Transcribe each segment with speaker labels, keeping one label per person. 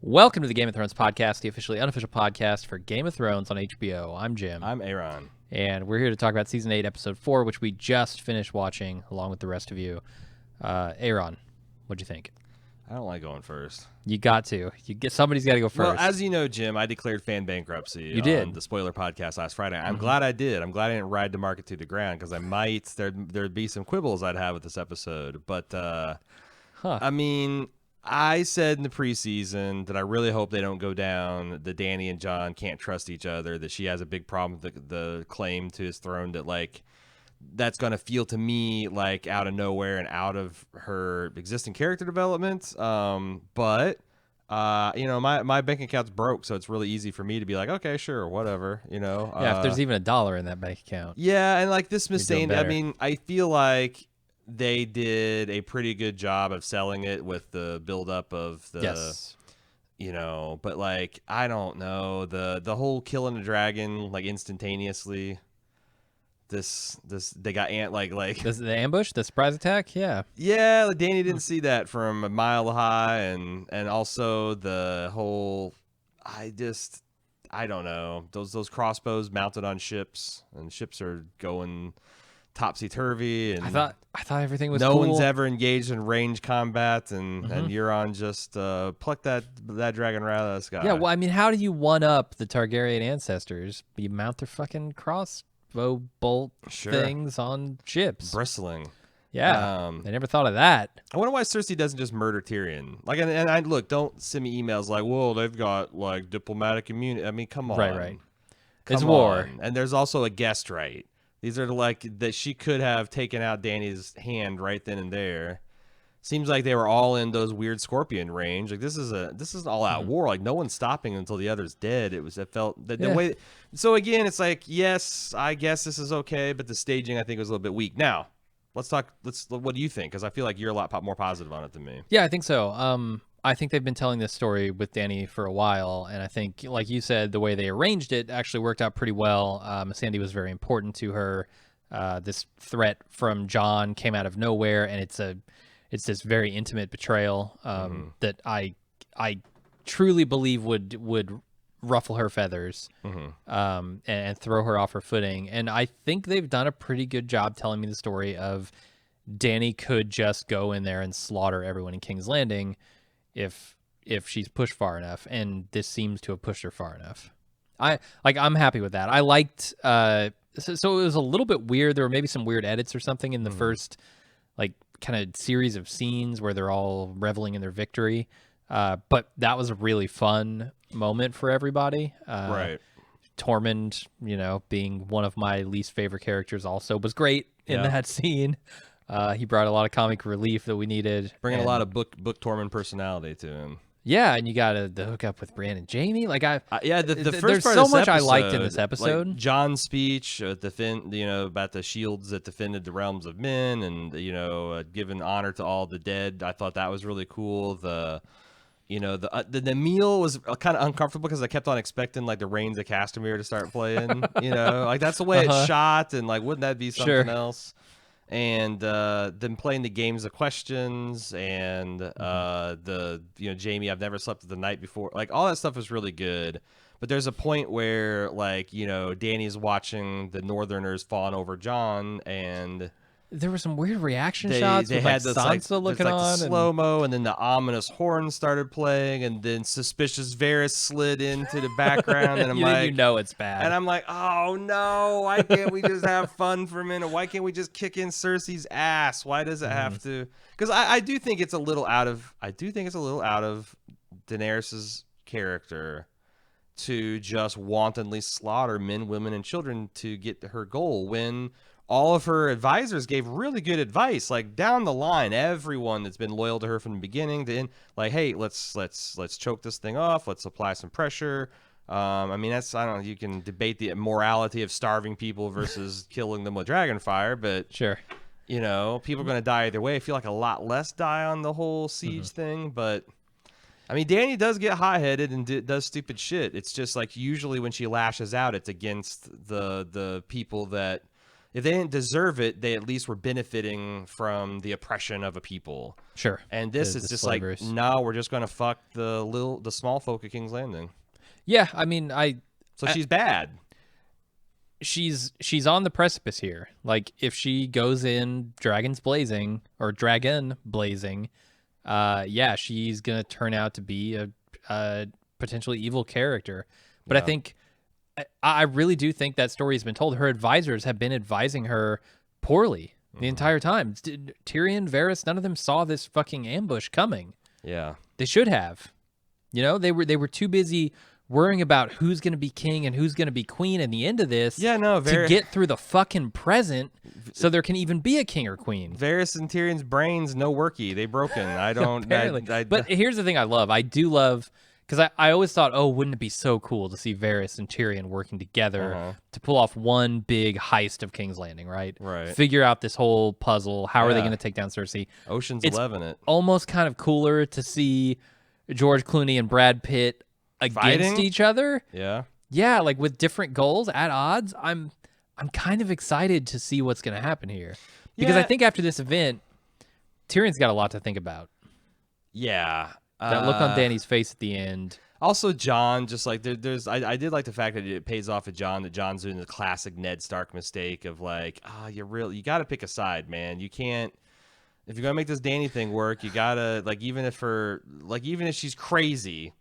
Speaker 1: Welcome to the Game of Thrones podcast, the officially unofficial podcast for Game of Thrones on HBO. I'm Jim.
Speaker 2: I'm Aaron.
Speaker 1: And we're here to talk about Season 8, Episode 4, which we just finished watching along with the rest of you. Aaron, what'd you think?
Speaker 2: I don't like going first.
Speaker 1: You got to. Somebody's got to go first.
Speaker 2: Well, as you know, Jim, I declared fan bankruptcy
Speaker 1: You did.
Speaker 2: on the spoiler podcast last Friday. I'm glad I did. I'm glad I didn't ride the market to the ground because there'd be some quibbles I'd have with this episode. But, I mean, I said in the preseason that I really hope they don't go down that Dany and Jon can't trust each other, that she has a big problem with the claim to his throne, that, like, that's going to feel to me like out of nowhere and out of her existing character development. But my bank account's broke, so it's really easy for me to be like, okay, sure, whatever,
Speaker 1: yeah, if there's even $1 in that bank account.
Speaker 2: Yeah, and like this
Speaker 1: You're doing
Speaker 2: Missandei, I
Speaker 1: better.
Speaker 2: mean, I feel like they did a pretty good job of selling it with the buildup of the
Speaker 1: Yes.
Speaker 2: but like I don't know, the whole killing a dragon like instantaneously. This they got
Speaker 1: The ambush, the surprise attack? Yeah.
Speaker 2: yeah, like Dany didn't see that from a mile high, and also the whole I don't know, those crossbows mounted on ships, and ships are going topsy turvy, and
Speaker 1: I thought everything was
Speaker 2: no
Speaker 1: cool.
Speaker 2: one's ever engaged in range combat, and Euron just plucked that dragon right out of the sky.
Speaker 1: Yeah, well, I mean, how do you one-up the Targaryen ancestors? You mount their fucking crossbow bolt
Speaker 2: Sure.
Speaker 1: things on ships.
Speaker 2: Bristling.
Speaker 1: Yeah, they never thought of that.
Speaker 2: I wonder why Cersei doesn't just murder Tyrion. Like, and I look, don't send me emails like, "Whoa, they've got like diplomatic immunity." I mean, come on,
Speaker 1: Right.
Speaker 2: Come
Speaker 1: It's war.
Speaker 2: on. And there's also a guest right. These are like that she could have taken out Dany's hand right then and there. Seems like they were all in those weird scorpion range. Like this is an all out war. Like no one's stopping until the other's dead. It felt the
Speaker 1: Yeah.
Speaker 2: way. So again, it's like, yes, I guess this is okay, but the staging I think was a little bit weak. Now, let's talk. What do you think? Because I feel like you're a lot more positive on it than me.
Speaker 1: Yeah, I think so. I think they've been telling this story with Dany for a while, and I think, like you said, the way they arranged it actually worked out pretty well. Missandei was very important to her. This threat from Jon came out of nowhere, and it's this very intimate betrayal that I truly believe would ruffle her feathers and throw her off her footing. And I think they've done a pretty good job telling me the story of Dany could just go in there and slaughter everyone in King's Landing if she's pushed far enough, and this seems to have pushed her far enough. I'm happy with that. I liked so it was a little bit weird. There were maybe some weird edits or something in the first like kind of series of scenes where they're all reveling in their victory. But that was a really fun moment for everybody.
Speaker 2: Right.
Speaker 1: Tormund, being one of my least favorite characters, also was great in that scene. He brought a lot of comic relief that we needed.
Speaker 2: Bringing a lot of book Tormund personality to him.
Speaker 1: Yeah, and you got the hook up with Bran and Jamie. Like
Speaker 2: The first
Speaker 1: there's
Speaker 2: part
Speaker 1: so
Speaker 2: of this
Speaker 1: much I liked in this
Speaker 2: episode,
Speaker 1: episode.
Speaker 2: like John's speech about the shields that defended the realms of men, and giving honor to all the dead. I thought that was really cool. The meal was kind of uncomfortable because I kept on expecting like the Rains of Castamere to start playing. Like that's the way it's shot, and like wouldn't that be something else? And then playing the games of questions, and Jamie, I've never slept the night before. Like all that stuff was really good. But there's a point where like Dany's watching the Northerners fawn over Jon, and
Speaker 1: There were some weird reaction shots with like Sansa looking
Speaker 2: the
Speaker 1: on.
Speaker 2: slow mo, and then the ominous horn started playing, and then suspicious Varys slid into the background, and I'm like,
Speaker 1: it's bad.
Speaker 2: and I'm like, oh no, why can't we just have fun for a minute? Why can't we just kick in Cersei's ass? Why does it have to? Because I do think it's a little out of Daenerys's character to just wantonly slaughter men, women, and children to get her goal when all of her advisors gave really good advice, like down the line, everyone that's been loyal to her from the beginning to end, like, hey, let's choke this thing off. Let's apply some pressure. I mean, I don't know. You can debate the morality of starving people versus killing them with dragon fire, but
Speaker 1: Sure.
Speaker 2: people are going to die either way. I feel like a lot less die on the whole siege thing, but I mean, Dany does get hot-headed and does stupid shit. It's just like usually when she lashes out, it's against the people that if they didn't deserve it, they at least were benefiting from the oppression of a people.
Speaker 1: Sure.
Speaker 2: And this
Speaker 1: The
Speaker 2: is just
Speaker 1: slavers.
Speaker 2: like, no, we're just gonna fuck the small folk of King's Landing.
Speaker 1: Yeah, I mean,
Speaker 2: So she's bad.
Speaker 1: she's on the precipice here. Like, if she goes in dragon blazing, yeah, she's gonna turn out to be a potentially evil character. But I
Speaker 2: Yeah.
Speaker 1: think I really do think that story has been told. Her advisors have been advising her poorly the entire time. Tyrion, Varys, none of them saw this fucking ambush coming.
Speaker 2: Yeah.
Speaker 1: They should have. You know, they were too busy worrying about who's going to be king and who's going to be queen in the end of this.
Speaker 2: Yeah, no,
Speaker 1: to get through the fucking present, so there can even be a king or queen.
Speaker 2: Varys and Tyrion's brains no worky. They broken. I don't.
Speaker 1: Apparently. But here's the thing I love. I do love, because I always thought, oh, wouldn't it be so cool to see Varys and Tyrion working together to pull off one big heist of King's Landing, right?
Speaker 2: Right.
Speaker 1: Figure out this whole puzzle. How are they
Speaker 2: Yeah.
Speaker 1: going to take down Cersei?
Speaker 2: Ocean's
Speaker 1: It's
Speaker 2: 11 it.
Speaker 1: Almost kind of cooler to see George Clooney and Brad Pitt against
Speaker 2: Fighting?
Speaker 1: each other.
Speaker 2: Yeah.
Speaker 1: Yeah, like with different goals at odds. I'm kind of excited to see what's going to happen here. Because I
Speaker 2: Yeah.
Speaker 1: think after this event, Tyrion's got a lot to think about.
Speaker 2: Yeah.
Speaker 1: That look on Dany's face at the end.
Speaker 2: Also, John, just like I did like the fact that it pays off at John, that John's doing the classic Ned Stark mistake of like, you got to pick a side, man. You can't, if you're gonna make this Dany thing work, you gotta, like, even if she's crazy,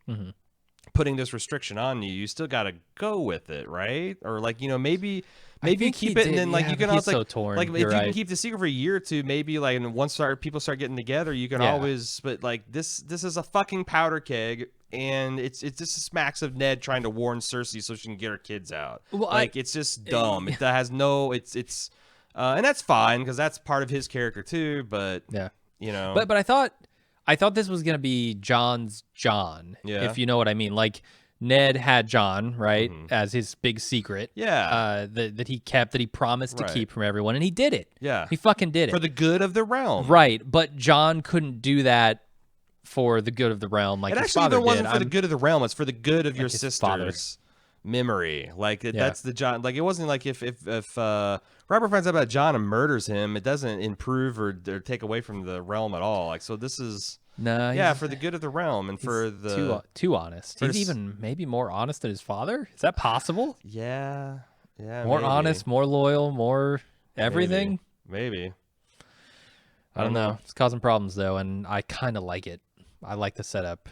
Speaker 2: putting this restriction on you, you still gotta go with it, right? Or like, maybe
Speaker 1: think
Speaker 2: keep
Speaker 1: he
Speaker 2: it, and
Speaker 1: did,
Speaker 2: then like
Speaker 1: yeah,
Speaker 2: you can
Speaker 1: but he's
Speaker 2: also
Speaker 1: so torn.
Speaker 2: like if
Speaker 1: You're
Speaker 2: you can
Speaker 1: right.
Speaker 2: keep the secret for a year or two, maybe like, and once people start getting together, you can
Speaker 1: Yeah.
Speaker 2: always. But like this is a fucking powder keg, and it's just smacks of Ned trying to warn Cersei so she can get her kids out.
Speaker 1: Well,
Speaker 2: like it's just dumb. It has no. It's and that's fine because that's part of his character too. But
Speaker 1: Yeah.
Speaker 2: But
Speaker 1: I thought this was going to be John's John,
Speaker 2: Yeah.
Speaker 1: if you know what I mean. Like, Ned had John, right, as his big secret.
Speaker 2: Yeah.
Speaker 1: That he kept, that he promised to
Speaker 2: Right.
Speaker 1: keep from everyone, and he did it.
Speaker 2: Yeah.
Speaker 1: He fucking did it.
Speaker 2: for the good of the realm.
Speaker 1: Right, but John couldn't do that for the good of the realm like
Speaker 2: It
Speaker 1: his
Speaker 2: actually
Speaker 1: father
Speaker 2: even wasn't
Speaker 1: did.
Speaker 2: for the good of the realm. It's for the good of your
Speaker 1: his father.
Speaker 2: sister's memory. Like
Speaker 1: Yeah.
Speaker 2: that's the John. Like it wasn't like if Robert finds out about John and murders him, it doesn't improve or take away from the realm at all. Like so, this is
Speaker 1: No,
Speaker 2: yeah
Speaker 1: he's-
Speaker 2: for the good of the realm and for
Speaker 1: he's
Speaker 2: the
Speaker 1: too honest.
Speaker 2: for
Speaker 1: He's
Speaker 2: the
Speaker 1: even maybe more honest than his father. Is that possible?
Speaker 2: yeah
Speaker 1: More
Speaker 2: maybe.
Speaker 1: honest, more loyal, more everything.
Speaker 2: Maybe.
Speaker 1: I don't know. It's causing problems though, and I kind of like it. I like the setup.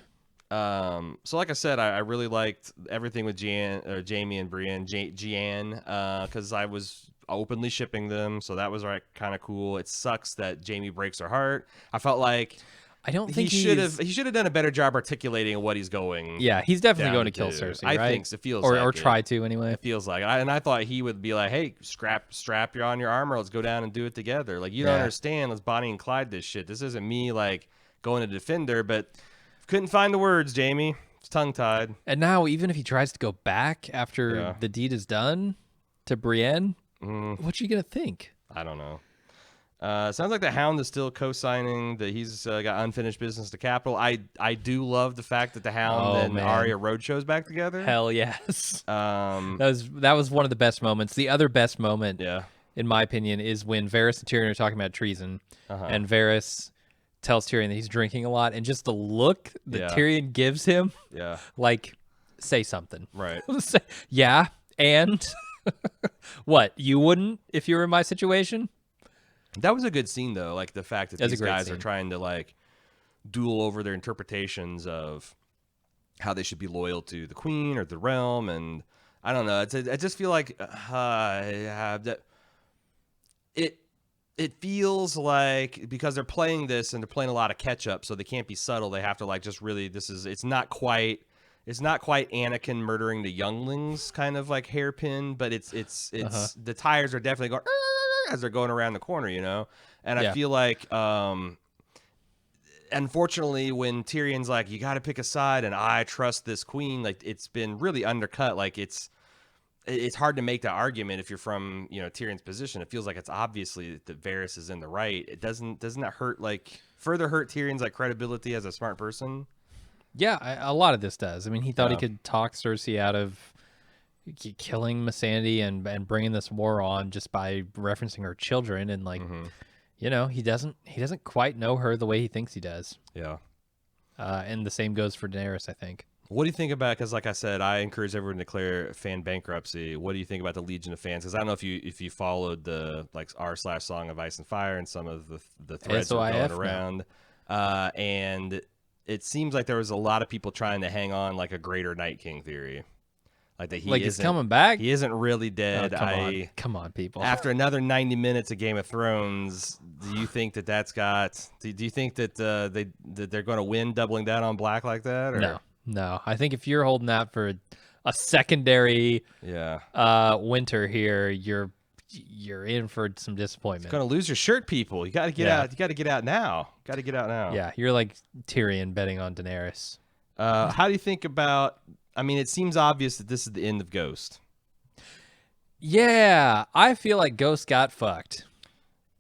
Speaker 2: So like I said, I really liked everything with Jamie and Brienne, Gian, because I was openly shipping them, so that was kind of cool. It sucks that Jamie breaks her heart. I felt like
Speaker 1: I don't
Speaker 2: he
Speaker 1: think
Speaker 2: should have done a better job articulating what he's going.
Speaker 1: Yeah, he's definitely
Speaker 2: down
Speaker 1: going to kill
Speaker 2: to.
Speaker 1: Cersei.
Speaker 2: I
Speaker 1: right?
Speaker 2: think it feels
Speaker 1: or
Speaker 2: like
Speaker 1: or
Speaker 2: it.
Speaker 1: try to anyway.
Speaker 2: It feels like, and I thought he would be like, "Hey, strap you on your armor. Let's go down and do it together." Like you don't
Speaker 1: Yeah.
Speaker 2: understand. Let's Bonnie and Clyde this shit. This isn't me like going to defend her, but couldn't find the words, Jamie. It's tongue tied.
Speaker 1: And now, even if he tries to go back after
Speaker 2: Yeah.
Speaker 1: the deed is done to Brienne,
Speaker 2: Mm.
Speaker 1: what's she gonna think?
Speaker 2: I don't know. Sounds like the Hound is still co-signing that he's got unfinished business to Capital. I do love the fact that the Hound
Speaker 1: Oh,
Speaker 2: and
Speaker 1: man.
Speaker 2: Arya Roadshow's back together.
Speaker 1: Hell yes.
Speaker 2: Um,
Speaker 1: That was one of the best moments. The other best moment,
Speaker 2: yeah.
Speaker 1: in my opinion, is when Varys and Tyrion are talking about treason, and Varys tells Tyrion that he's drinking a lot, and just the look that
Speaker 2: Yeah.
Speaker 1: Tyrion gives him,
Speaker 2: Yeah.
Speaker 1: like, say something.
Speaker 2: Right.
Speaker 1: Yeah, and what? You wouldn't if you were in my situation?
Speaker 2: That was a good scene though. Like the fact that
Speaker 1: That's a
Speaker 2: these
Speaker 1: great
Speaker 2: guys are
Speaker 1: scene.
Speaker 2: trying to like duel over their interpretations of how they should be loyal to the queen or the realm, and I don't know. I just feel like that it feels like because they're playing this and they're playing a lot of catch up, so they can't be subtle. They have to like just really. It's not quite Anakin murdering the younglings kind of like hairpin, but it's the tires are definitely going as they're going around the corner, and
Speaker 1: Yeah.
Speaker 2: I feel like unfortunately when Tyrion's like, you got to pick a side and I trust this queen, like it's been really undercut. Like it's hard to make that argument if you're from Tyrion's position. It feels like it's obviously that Varys is in the right. It doesn't that hurt, like further hurt Tyrion's like credibility as a smart person?
Speaker 1: Yeah, a lot of this does. I mean, he thought he
Speaker 2: Yeah.
Speaker 1: could talk Cersei out of, killing Missandei and bringing this war on just by referencing her children, and like, he doesn't quite know her the way he thinks he does.
Speaker 2: Yeah.
Speaker 1: And the same goes for Daenerys, I think.
Speaker 2: What do you think about? Because, like I said, I encourage everyone to declare fan bankruptcy. What do you think about the Legion of Fans? Because I don't know if you followed the r/Song of Ice and Fire and some of the threads that were going around, and it seems like there was a lot of people trying to hang on like a greater Night King theory, like that
Speaker 1: he's coming back.
Speaker 2: He isn't really dead.
Speaker 1: Oh, come on, people.
Speaker 2: After another 90 minutes of Game of Thrones, do you think that's got? Do you think that they're going to win doubling down on Black like that? Or?
Speaker 1: No, I think if you're holding out for a secondary winter here, you're in for some disappointment.
Speaker 2: It's gonna lose your shirt, people. You got to get out. You got to get out now.
Speaker 1: Yeah, you're like Tyrion betting on Daenerys.
Speaker 2: How do you think about? I mean, it seems obvious that this is the end of Ghost.
Speaker 1: Yeah, I feel like Ghost got fucked.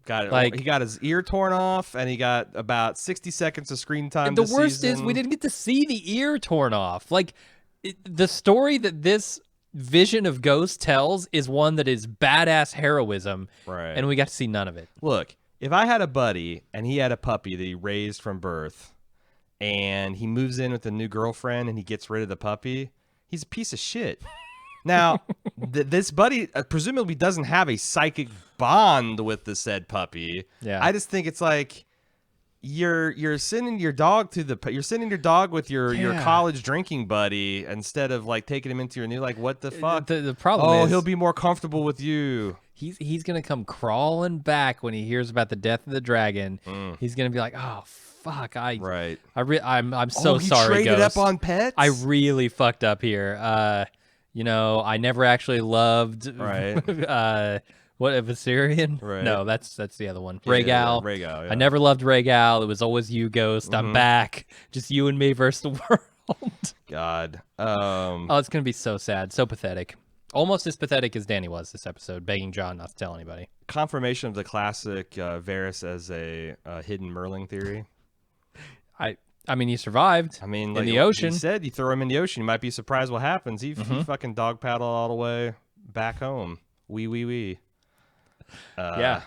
Speaker 2: He got his ear torn off, and he got about 60 seconds of screen time.
Speaker 1: And the worst is we didn't get to see the ear torn off. Like, the story that this vision of Ghost tells is one that is badass heroism,
Speaker 2: right?
Speaker 1: And we got to see none of it.
Speaker 2: Look, if I had a buddy and he had a puppy that he raised from birth, and he moves in with a new girlfriend and he gets rid of the puppy, he's a piece of shit. Now, this buddy presumably doesn't have a psychic bond with the said puppy.
Speaker 1: Yeah.
Speaker 2: I just think it's like you're sending your dog with your college drinking buddy instead of like taking him into your new, like, what the fuck?
Speaker 1: The problem is
Speaker 2: he'll be more comfortable with you.
Speaker 1: He's gonna come crawling back when he hears about the death of the dragon. He's gonna be like, oh fuck, I'm so sorry,
Speaker 2: he traded
Speaker 1: Ghost.
Speaker 2: up on pets.
Speaker 1: I really fucked up here. I never actually loved what, a Viserion?
Speaker 2: Right.
Speaker 1: No, that's the other one. Rhaegal.
Speaker 2: Yeah, Rhaegal, yeah.
Speaker 1: I never loved Rhaegal. It was always you, Ghost. I'm back. Just you and me versus the world.
Speaker 2: God.
Speaker 1: It's gonna be so sad, so pathetic. Almost as pathetic as Dany was this episode, begging Jon not to tell anybody.
Speaker 2: Confirmation of the classic Varys as a hidden Merling theory.
Speaker 1: I mean, he survived.
Speaker 2: In
Speaker 1: the ocean.
Speaker 2: He said you throw him in the ocean, you might be surprised what happens. He fucking dog paddled all the way back home. Wee.
Speaker 1: Yeah.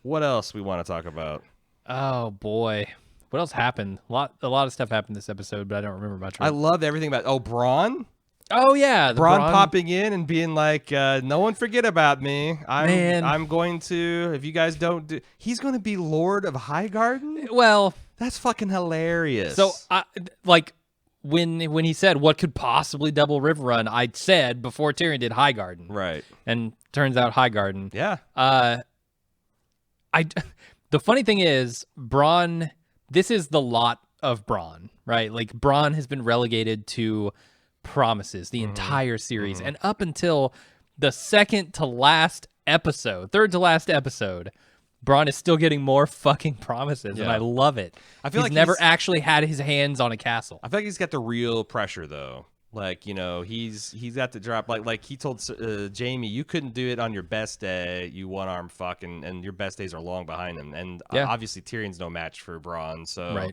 Speaker 2: What else we want to talk about?
Speaker 1: Oh boy, what else happened? A lot of stuff happened this episode, but I don't remember much.
Speaker 2: I love everything about. Bronn.
Speaker 1: Oh yeah,
Speaker 2: Bronn popping in and being like, "No one forget about me. I'm going to. If you guys don't do, he's going to be Lord of Highgarden."
Speaker 1: Well,
Speaker 2: that's fucking hilarious.
Speaker 1: So, when he said what could possibly double Riverrun, I said before Tyrion did Highgarden,
Speaker 2: right?
Speaker 1: And turns out Highgarden.
Speaker 2: Yeah.
Speaker 1: The funny thing is, Bronn. This is the lot of Bronn, right? Like, Bronn has been relegated to promises the entire series, and up until the third to last episode, Bronn is still getting more fucking promises, and I love it. I feel he's never actually had his hands on a castle.
Speaker 2: I feel like he's got the real pressure, though. Like, he's got to drop, like he told Jaime, you couldn't do it on your best day. You one-arm fucking, and your best days are long behind him. And obviously Tyrion's no match for Bronn, so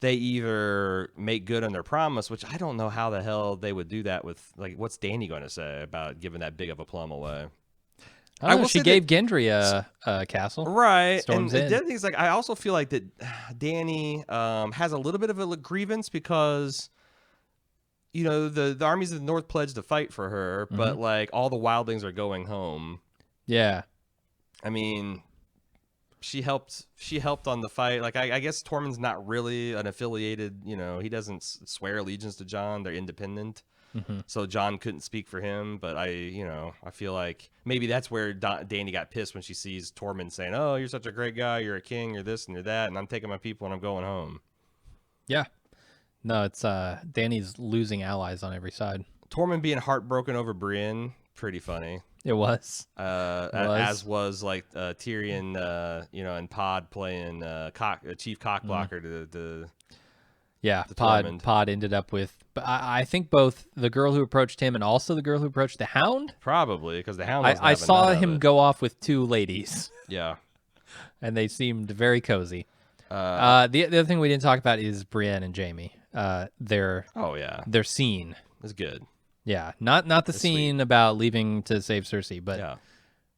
Speaker 2: they either make good on their promise, which I don't know how the hell they would do that with, like, what's Dany going to say about giving that big of a plum away?
Speaker 1: She gave Gendry a castle.
Speaker 2: Right.
Speaker 1: Storms
Speaker 2: and
Speaker 1: in.
Speaker 2: the other thing is, like, I also feel like that Dany has a little bit of a grievance because, the armies of the North pledged to fight for her, but, like, all the wildlings are going home.
Speaker 1: Yeah.
Speaker 2: I mean, she helped on the fight. Like, I guess Tormund's not really an affiliated, he doesn't swear allegiance to Jon. They're independent. So Jon couldn't speak for him, but I feel like maybe that's where Dany got pissed when she sees Tormund saying, "Oh, you're such a great guy. You're a king. You're this and you're that, and I'm taking my people and I'm going home." Yeah.
Speaker 1: No, it's Dany's losing allies on every side.
Speaker 2: Tormund being heartbroken over Brienne, pretty funny.
Speaker 1: It was.
Speaker 2: As was like Tyrion, and Pod playing chief cockblocker to
Speaker 1: Pod ended up with. But I think both the girl who approached him and also the girl who approached the Hound.
Speaker 2: Probably because the Hound.
Speaker 1: I saw him go off with two ladies.
Speaker 2: Yeah,
Speaker 1: and they seemed very cozy. The other thing we didn't talk about is Brienne and Jaime. Their scene
Speaker 2: is good.
Speaker 1: Yeah, not the
Speaker 2: That's sweet.
Speaker 1: scene about leaving to save Cersei, but
Speaker 2: Yeah.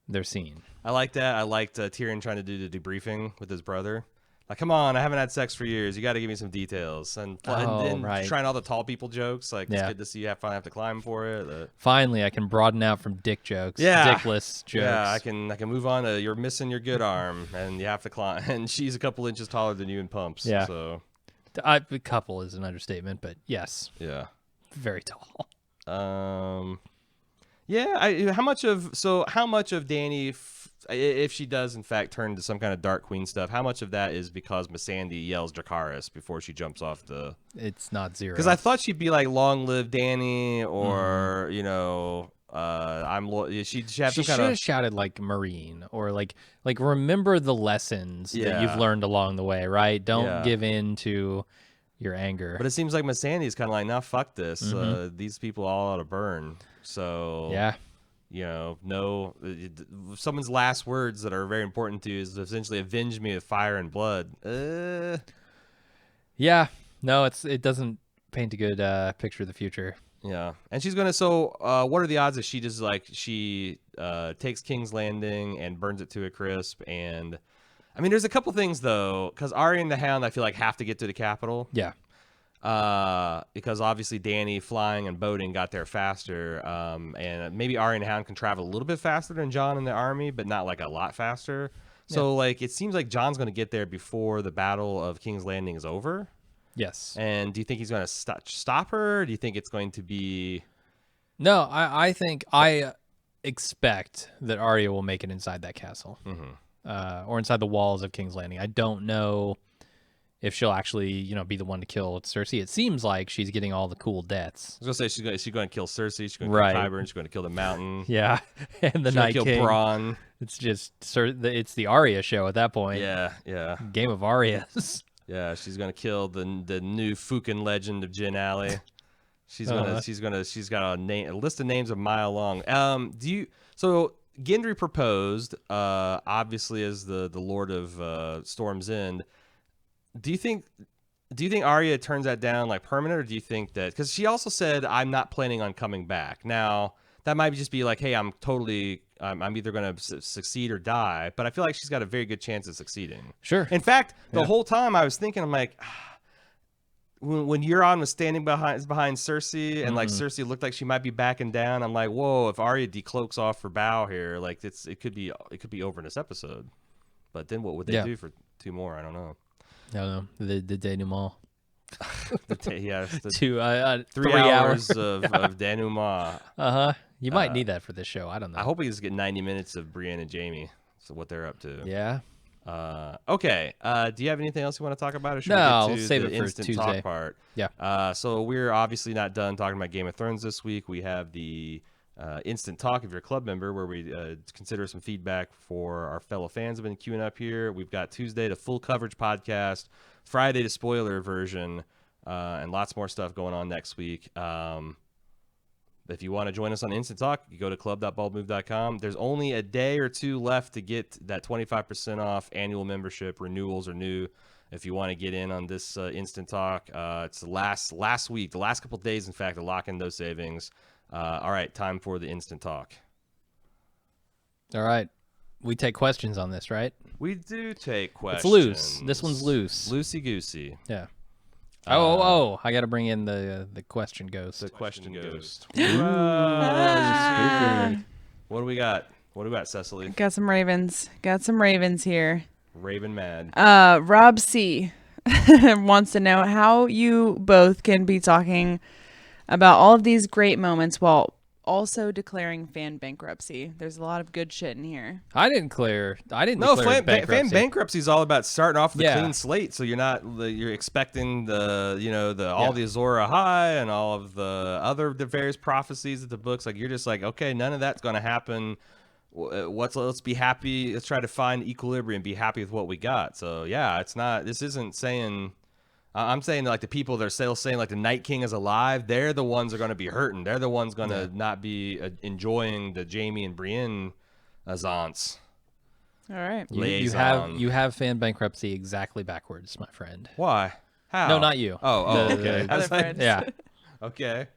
Speaker 1: their scene.
Speaker 2: I like that. I liked Tyrion trying to do the debriefing with his brother. Like, come on, I haven't had sex for years. You got to give me some details. And
Speaker 1: Oh,
Speaker 2: then
Speaker 1: right.
Speaker 2: trying all the tall people jokes. Like, it's
Speaker 1: Yeah.
Speaker 2: good to see you finally have to climb for it.
Speaker 1: Finally, I can broaden out from dick jokes,
Speaker 2: Yeah.
Speaker 1: dickless jokes.
Speaker 2: Yeah, I can move on to you're missing your good arm, and you have to climb. And she's a couple inches taller than you in pumps.
Speaker 1: Yeah.
Speaker 2: So,
Speaker 1: A couple is an understatement, but yes,
Speaker 2: yeah.
Speaker 1: very tall.
Speaker 2: Yeah. How much of Dany, if she does in fact turn to some kind of Dark Queen stuff, how much of that is because Missandei yells Dracarys before she jumps off the?
Speaker 1: It's not zero.
Speaker 2: Because I thought she'd be like "Long live Dany," or She'd have
Speaker 1: She
Speaker 2: some
Speaker 1: should
Speaker 2: kind
Speaker 1: have shouted like Marine or like remember the lessons that
Speaker 2: Yeah.
Speaker 1: you've learned along the way, right? Don't
Speaker 2: Yeah.
Speaker 1: give in to your anger.
Speaker 2: But it seems like Missandei's kind of like, nah, fuck this. These people all ought to burn. So
Speaker 1: yeah.
Speaker 2: no, someone's last words that are very important to you is essentially avenge me with fire and blood.
Speaker 1: Yeah. No, it doesn't paint a good picture of the future.
Speaker 2: Yeah, and she's gonna. So, what are the odds that she just takes King's Landing and burns it to a crisp? And I mean, there's a couple things though, because Arya and the Hound, I feel like have to get to the capital.
Speaker 1: Yeah.
Speaker 2: Because obviously Dany flying and boating got there faster. And maybe Arya and the Hound can travel a little bit faster than Jon and the army, but not like a lot faster. So like, it seems like Jon's gonna get there before the Battle of King's Landing is over.
Speaker 1: Yes.
Speaker 2: And do you think he's going to stop her? Or do you think it's going to be?
Speaker 1: No, I think I expect that Arya will make it inside that castle, or inside the walls of King's Landing. I don't know if she'll actually, be the one to kill Cersei. It seems like she's getting all the cool deaths.
Speaker 2: I was going to say she's going to kill Cersei. She's going to
Speaker 1: Right.
Speaker 2: kill Qyburn. She's going to kill the Mountain.
Speaker 1: Yeah, and the
Speaker 2: She's going
Speaker 1: Night
Speaker 2: to kill
Speaker 1: King.
Speaker 2: Bronn.
Speaker 1: It's just it's the Arya show at that point.
Speaker 2: Yeah.
Speaker 1: Game of Aryas.
Speaker 2: Yeah, she's going to kill the new Fukin legend of Jin Alley. She's got a list of names a mile long. So Gendry proposed, obviously as the Lord of Storm's End. Do you think Arya turns that down like permanent, or do you think that, because she also said, I'm not planning on coming back. Now that might just be like, hey, I'm either going to succeed or die, but I feel like she's got a very good chance of succeeding.
Speaker 1: Sure.
Speaker 2: In fact, the whole time I was thinking, I'm like, when Euron was standing behind Cersei, and like Cersei looked like she might be backing down, I'm like, whoa, if Arya decloaks off her bow here, like it could be over in this episode. But then what would they do for 2 more? I don't know.
Speaker 1: I don't know. The denouement.
Speaker 2: The
Speaker 1: 3
Speaker 2: hours of denouement.
Speaker 1: You might need that for this show. I don't know.
Speaker 2: I hope we just get 90 minutes of Brienne and Jaime. So what they're up to.
Speaker 1: Yeah.
Speaker 2: Okay. Do you have anything else you want to talk about? Or should
Speaker 1: No,
Speaker 2: we
Speaker 1: we'll
Speaker 2: get to
Speaker 1: save
Speaker 2: the
Speaker 1: it for
Speaker 2: instant
Speaker 1: Tuesday.
Speaker 2: talk part?
Speaker 1: Yeah.
Speaker 2: So we're obviously not done talking about Game of Thrones this week. We have the instant talk if you're a club member, where we consider some feedback for our fellow fans have been queuing up here. We've got Tuesday the full coverage podcast, Friday the spoiler version, and lots more stuff going on next week. If you want to join us on Instant Talk, you go to club.baldmove.com. There's only a day or 2 left to get that 25% off annual membership. Renewals are new. If you want to get in on this Instant Talk, it's the last week, the last couple of days, in fact, to lock in those savings. All right, time for the Instant Talk.
Speaker 1: All right. We take questions on this, right?
Speaker 2: We do take questions.
Speaker 1: It's loose. This one's loose.
Speaker 2: Loosey-goosey.
Speaker 1: Yeah. I got to bring in the question ghost.
Speaker 2: The question ghost.
Speaker 1: Spooky.
Speaker 2: What do we got? What do we got, Cecily?
Speaker 3: Got some ravens. Got some ravens here.
Speaker 2: Raven mad.
Speaker 3: Rob C wants to know how you both can be talking about all of these great moments while also declaring fan bankruptcy. There's a lot of good shit in here.
Speaker 1: I didn't declare
Speaker 2: Fan
Speaker 1: bankruptcy.
Speaker 2: bankruptcy is all about starting off with a
Speaker 1: Yeah.
Speaker 2: clean slate, so you're expecting all the Azor Ahai and all of the various prophecies of the books. Like, you're just like, okay, none of that's going to happen. Let's be happy. Let's try to find equilibrium, be happy with what we got. So yeah, this isn't saying. I'm saying like the people that are still saying like the Night King is alive, they're the ones that are going to be hurting. They're the ones going to not be enjoying the Jaime and Brienne azance.
Speaker 3: All right.
Speaker 1: You have fan bankruptcy exactly backwards, my friend.
Speaker 2: Why? How?
Speaker 1: No, not you.
Speaker 2: Oh,
Speaker 1: The-
Speaker 2: okay.
Speaker 1: the-
Speaker 2: I was like,
Speaker 3: friend.
Speaker 1: Yeah.
Speaker 2: okay.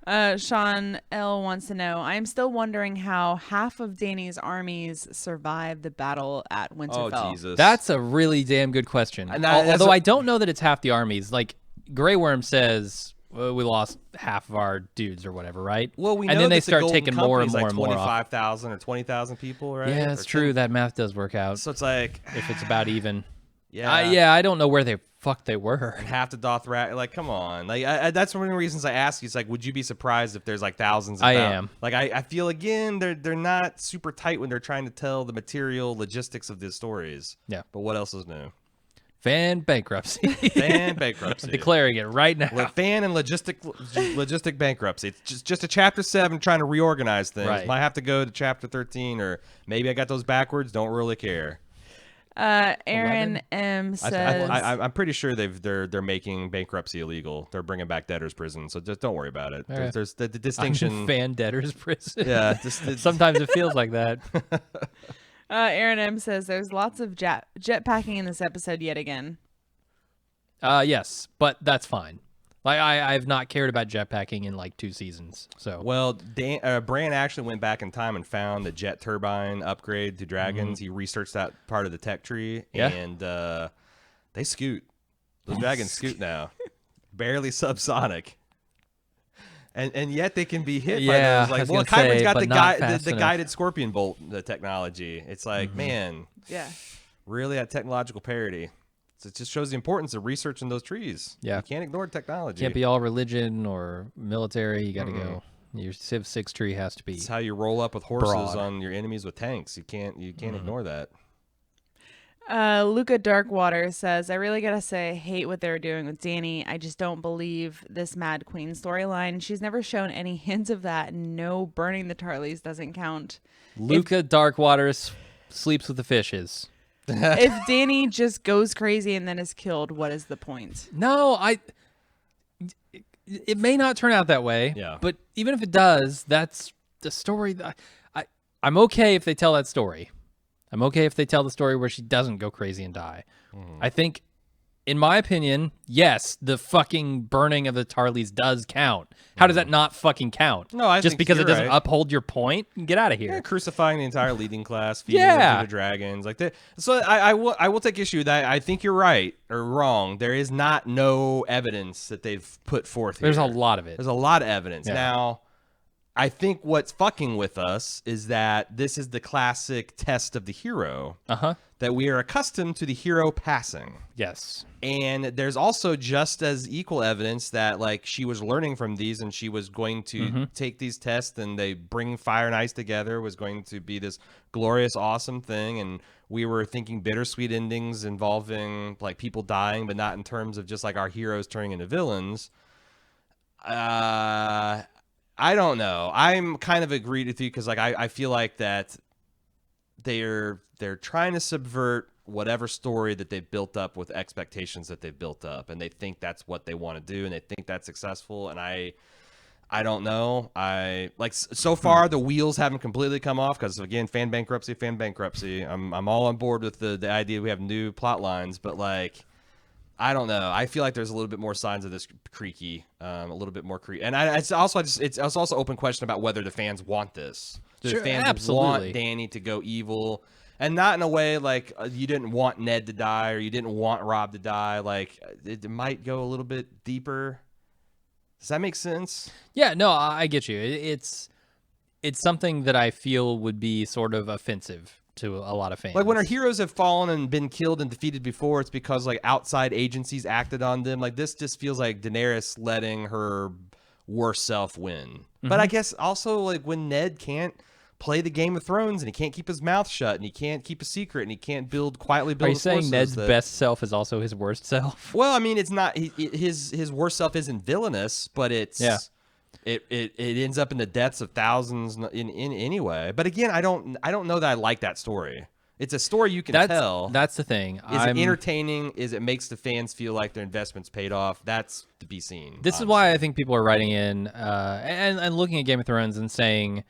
Speaker 3: Sean L wants to know, I am still wondering how half of Dany's armies survived the battle at
Speaker 2: Oh
Speaker 3: Winterfell.
Speaker 2: Jesus,
Speaker 1: That's a really damn good question.
Speaker 2: And that's
Speaker 1: Although
Speaker 2: a-
Speaker 1: I don't know that it's half the armies. Like Grey Worm says, well, we lost half of our dudes or whatever, right?
Speaker 2: well, we know
Speaker 1: and then they
Speaker 2: that the
Speaker 1: start
Speaker 2: Golden
Speaker 1: taking more and
Speaker 2: Company's
Speaker 1: more
Speaker 2: like
Speaker 1: and more off.
Speaker 2: 25,000 or 20,000 people, right?
Speaker 1: Yeah,
Speaker 2: Or
Speaker 1: it's true.
Speaker 2: 10
Speaker 1: That math does work out.
Speaker 2: So it's like,
Speaker 1: If it's about even.
Speaker 2: yeah,
Speaker 1: Yeah, I don't know where the fuck they were.
Speaker 2: half the Dothraki. Like, come on. Like, that's one of the reasons I ask you. It's like, would you be surprised if there's like thousands? And
Speaker 1: I
Speaker 2: thou-
Speaker 1: am.
Speaker 2: Like, I feel again they're not super tight when they're trying to tell the material logistics of these stories.
Speaker 1: Yeah.
Speaker 2: But what else is new?
Speaker 1: Fan bankruptcy.
Speaker 2: Fan bankruptcy.
Speaker 1: Declaring it right now.
Speaker 2: Fan and logistic bankruptcy. It's just a chapter 7 trying to reorganize things.
Speaker 1: Right.
Speaker 2: Might have to go to chapter 13, or maybe I got those backwards. Don't really care.
Speaker 3: Aaron M says,
Speaker 2: I'm pretty sure they're making bankruptcy illegal. They're bringing back debtors' prison, so just don't worry about it.
Speaker 1: All right.
Speaker 2: There's the
Speaker 1: I'm in
Speaker 2: distinction.
Speaker 1: fan debtors prison.
Speaker 2: Yeah,
Speaker 1: Sometimes it feels like that.
Speaker 3: Aaron M says, there's lots of jetpacking in this episode yet again.
Speaker 1: Yes, but that's fine. Like I've not cared about jetpacking in like 2 seasons. So
Speaker 2: Well, Bran actually went back in time and found the jet turbine upgrade to dragons. He researched that part of the tech tree,
Speaker 1: Yeah.
Speaker 2: and they scoot. Those dragons scoot now, barely subsonic. And yet they can be hit
Speaker 1: Yeah,
Speaker 2: by those.
Speaker 1: I
Speaker 2: Like,
Speaker 1: was
Speaker 2: well,
Speaker 1: gonna
Speaker 2: Kyron's
Speaker 1: say,
Speaker 2: got
Speaker 1: but
Speaker 2: the
Speaker 1: not fast
Speaker 2: the
Speaker 1: enough.
Speaker 2: guided scorpion bolt technology. It's like, man,
Speaker 3: Yeah.
Speaker 2: really at technological parity. So it just shows the importance of researching those trees.
Speaker 1: Yeah.
Speaker 2: You can't ignore technology.
Speaker 1: can't be all religion or military. You got to go. Your Civ 6 tree has to be.
Speaker 2: It's how you roll up with horses
Speaker 1: broad.
Speaker 2: on your enemies with tanks. You can't ignore that.
Speaker 3: Luca Darkwater says, I really gotta say, I hate what they're doing with Dany. I just don't believe this Mad Queen storyline. She's never shown any hints of that. No, burning the Tarleys doesn't count.
Speaker 1: Luca Darkwater sleeps with the fishes.
Speaker 3: If Dany just goes crazy and then is killed, what is the point?
Speaker 1: No, it may not turn out that way.
Speaker 2: Yeah.
Speaker 1: But even if it does, that's the story. I'm okay if they tell that story. I'm okay if they tell the story where she doesn't go crazy and die. I think, in my opinion, yes, the fucking burning of the Tarleys does count. How does that not fucking count?
Speaker 2: No, I
Speaker 1: just
Speaker 2: think
Speaker 1: because it
Speaker 2: you're
Speaker 1: doesn't
Speaker 2: right.
Speaker 1: uphold your point. Get out of here.
Speaker 2: Yeah, crucifying the entire leading class, feeding them
Speaker 1: Yeah.
Speaker 2: to the dragons, like that. So I will take issue with that. I think you're right or wrong. There is no evidence that they've put forth here.
Speaker 1: There's a lot of it.
Speaker 2: There's a lot of evidence.
Speaker 1: Yeah.
Speaker 2: Now, I think what's fucking with us is that this is the classic test of the hero, that we are accustomed to the hero passing.
Speaker 1: Yes.
Speaker 2: And there's also just as equal evidence that like she was learning from these and she was going to take these tests, and they bring fire and ice together was going to be this glorious, awesome thing. And we were thinking bittersweet endings involving like people dying, but not in terms of just like our heroes turning into villains. I don't know. I'm kind of agreed with you because like I feel like that they're trying to subvert whatever story that they've built up with expectations that they've built up, and they think that's what they want to do, and they think that's successful. And I don't know. I like so far the wheels haven't completely come off because again, fan bankruptcy. I'm all on board with the idea we have new plot lines, but like I don't know. I feel like there's a little bit more signs of this creaky, a little bit more creaky, and it's also open question about whether the fans want this. Do
Speaker 1: Sure,
Speaker 2: the fans
Speaker 1: absolutely.
Speaker 2: want Dany to go evil, and not in a way like you didn't want Ned to die or you didn't want Rob to die? Like it might go a little bit deeper. Does that make sense?
Speaker 1: Yeah, no, I get you. It's something that I feel would be sort of offensive to a lot of fans.
Speaker 2: Like when our heroes have fallen and been killed and defeated before, it's because like outside agencies acted on them. Like this just feels like Daenerys letting her worst self win. But I guess also like when Ned can't play the Game of Thrones and he can't keep his mouth shut and he can't keep a secret and he can't quietly build.
Speaker 1: Are you
Speaker 2: his
Speaker 1: saying
Speaker 2: forces
Speaker 1: Ned's
Speaker 2: that-
Speaker 1: best self is also his worst self?
Speaker 2: Well, I mean, it's not his worst self isn't villainous, but it's
Speaker 1: Yeah.
Speaker 2: It ends up in the deaths of thousands in any way. But again, I don't know that I like that story. It's a story you can tell.
Speaker 1: That's the thing.
Speaker 2: Is it entertaining? Is it makes the fans feel like their investment's paid off? That's to be seen.
Speaker 1: This is why I think people are writing in and looking at Game of Thrones and saying,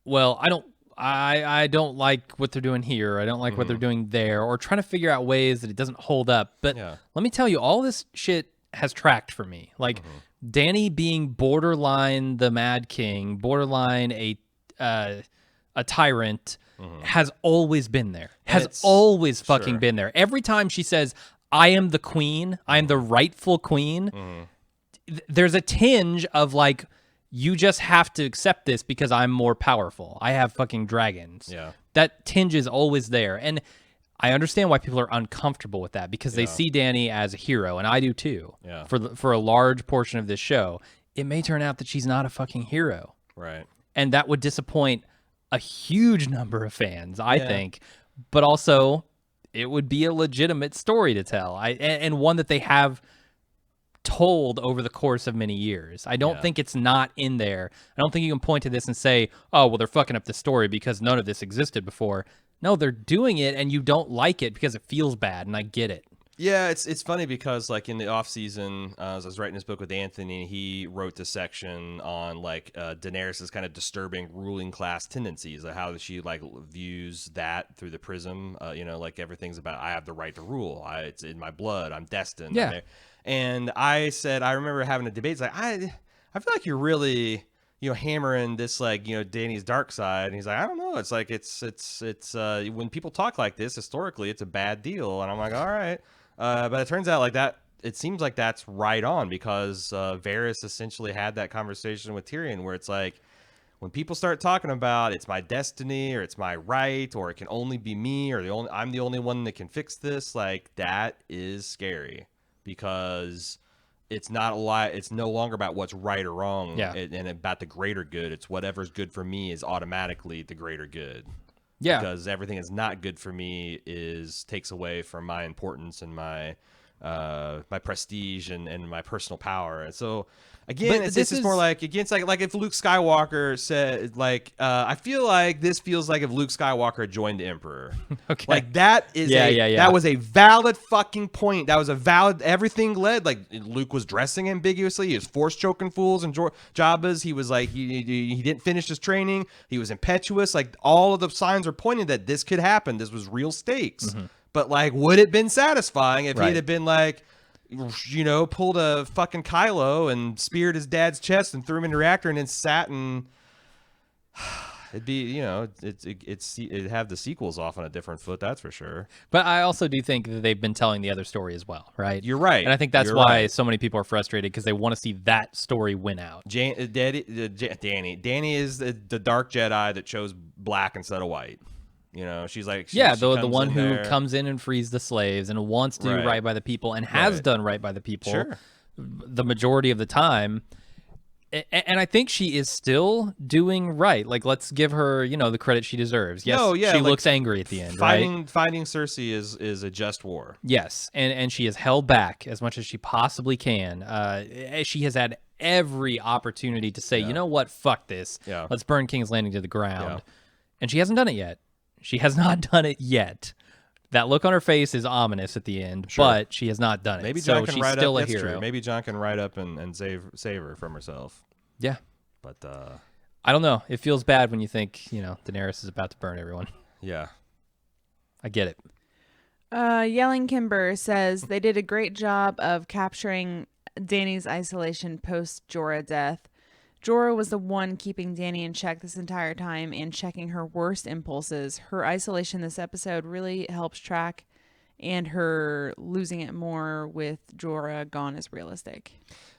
Speaker 1: well, I don't like what they're doing here. I don't like what they're doing there, or trying to figure out ways that it doesn't hold up. But
Speaker 2: Yeah.
Speaker 1: let me tell you, all this shit has tracked for me. Like Danny being borderline the Mad King, borderline a tyrant, has always been there. Has
Speaker 2: it's-
Speaker 1: always fucking
Speaker 2: sure.
Speaker 1: been there. Every time she says, "I am the queen. I am the rightful queen," there's a tinge of like, you just have to accept this because I'm more powerful. I have fucking dragons.
Speaker 2: Yeah.
Speaker 1: That tinge is always there. And I understand why people are uncomfortable with that because they see Danny as a hero, and I do too.
Speaker 2: Yeah.
Speaker 1: For a large portion of this show, it may turn out that she's not a fucking hero,
Speaker 2: Right.
Speaker 1: and that would disappoint a huge number of fans, I think. But also, it would be a legitimate story to tell. And one that they have told over the course of many years. I don't think it's not in there. I don't think you can point to this and say, "Oh, well, they're fucking up the story because none of this existed before." No, they're doing it, and you don't like it because it feels bad, and I get it.
Speaker 2: Yeah, it's funny because like in the off season, as I was writing this book with Anthony, he wrote this section on like Daenerys's kind of disturbing ruling class tendencies, like how she like views that through the prism. Like everything's about I have the right to rule. It's in my blood. I'm destined.
Speaker 1: Yeah.
Speaker 2: And I said I remember having a debate. It's like I feel like you're really hammering this like Danny's dark side, and he's like I don't know. It's like it's when people talk like this historically, it's a bad deal, and I'm like all right. But it turns out like that, it seems like that's right on because Varys essentially had that conversation with Tyrion where it's like when people start talking about it's my destiny or it's my right or it can only be me or I'm the only one that can fix this, like that is scary because it's not a lot. It's no longer about what's right or wrong and about the greater good. It's whatever's good for me is automatically the greater good.
Speaker 1: Yeah.
Speaker 2: Because everything is not good for me takes away from my importance and my my prestige and my personal power. And so again, it's just more like against like if Luke Skywalker said like I feel like this feels like if Luke Skywalker joined the Emperor.
Speaker 1: Okay.
Speaker 2: Like that is that was a valid fucking point. That was a valid everything led like Luke was dressing ambiguously. He was force choking fools and Jabba's. He was like he didn't finish his training. He was impetuous. Like all of the signs are pointing that this could happen. This was real stakes. But like, would it been satisfying if he'd have been like, pulled a fucking Kylo and speared his dad's chest and threw him in the reactor and then sat and it'd be, it'd have the sequels off on a different foot, that's for sure.
Speaker 1: But I also do think that they've been telling the other story as well, right?
Speaker 2: You're right.
Speaker 1: And I think that's why so many people are frustrated because they want to see that story win out.
Speaker 2: Danny is the dark Jedi that chose black instead of white. She's like she
Speaker 1: the one who comes in and frees the slaves and wants to do right by the people and has done right by the people the majority of the time. And I think she is still doing right. Like, let's give her, the credit she deserves. Yes, she looks angry at the end,
Speaker 2: Finding Cersei is a just war.
Speaker 1: Yes, and she has held back as much as she possibly can. She has had every opportunity to say, you know what, fuck this.
Speaker 2: Yeah.
Speaker 1: Let's burn King's Landing to the ground. And she hasn't done it yet. She has not done it yet. That look on her face is ominous at the end, but she has not done it.
Speaker 2: Maybe Jon can
Speaker 1: she's
Speaker 2: ride
Speaker 1: still
Speaker 2: up.
Speaker 1: a hero.
Speaker 2: True. Maybe Jon can ride up and save her from herself.
Speaker 1: Yeah.
Speaker 2: But
Speaker 1: I don't know. It feels bad when you think, Daenerys is about to burn everyone.
Speaker 2: Yeah.
Speaker 1: I get it.
Speaker 3: Yelling Kimber says they did a great job of capturing Dany's isolation post Jorah death. Jorah was the one keeping Dany in check this entire time and checking her worst impulses. Her isolation this episode really helps track, and her losing it more with Jorah gone is realistic.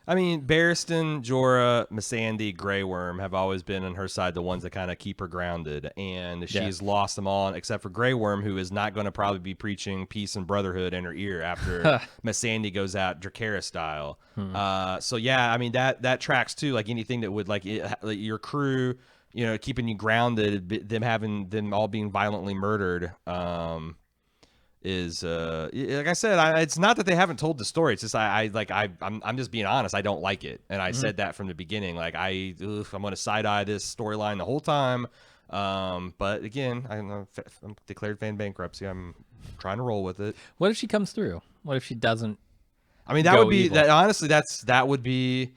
Speaker 2: I mean, Barristan, Jorah, Missandei, Grey Worm have always been on her side, the ones that kind of keep her grounded. And she's lost them all, except for Grey Worm, who is not going to probably be preaching peace and brotherhood in her ear after Missandei goes out Dracarys style. So, yeah, I mean, that tracks, too. Like, anything that would, like your crew, keeping you grounded, them all being violently murdered, is like I said, it's not that they haven't told the story. It's just I'm just being honest. I don't like it, and I said that from the beginning. Like I'm going to side eye this storyline the whole time. But again, I'm declared fan bankruptcy. I'm trying to roll with it.
Speaker 1: What if she comes through? What if she doesn't?
Speaker 2: I mean, that would be that. Honestly, that would be.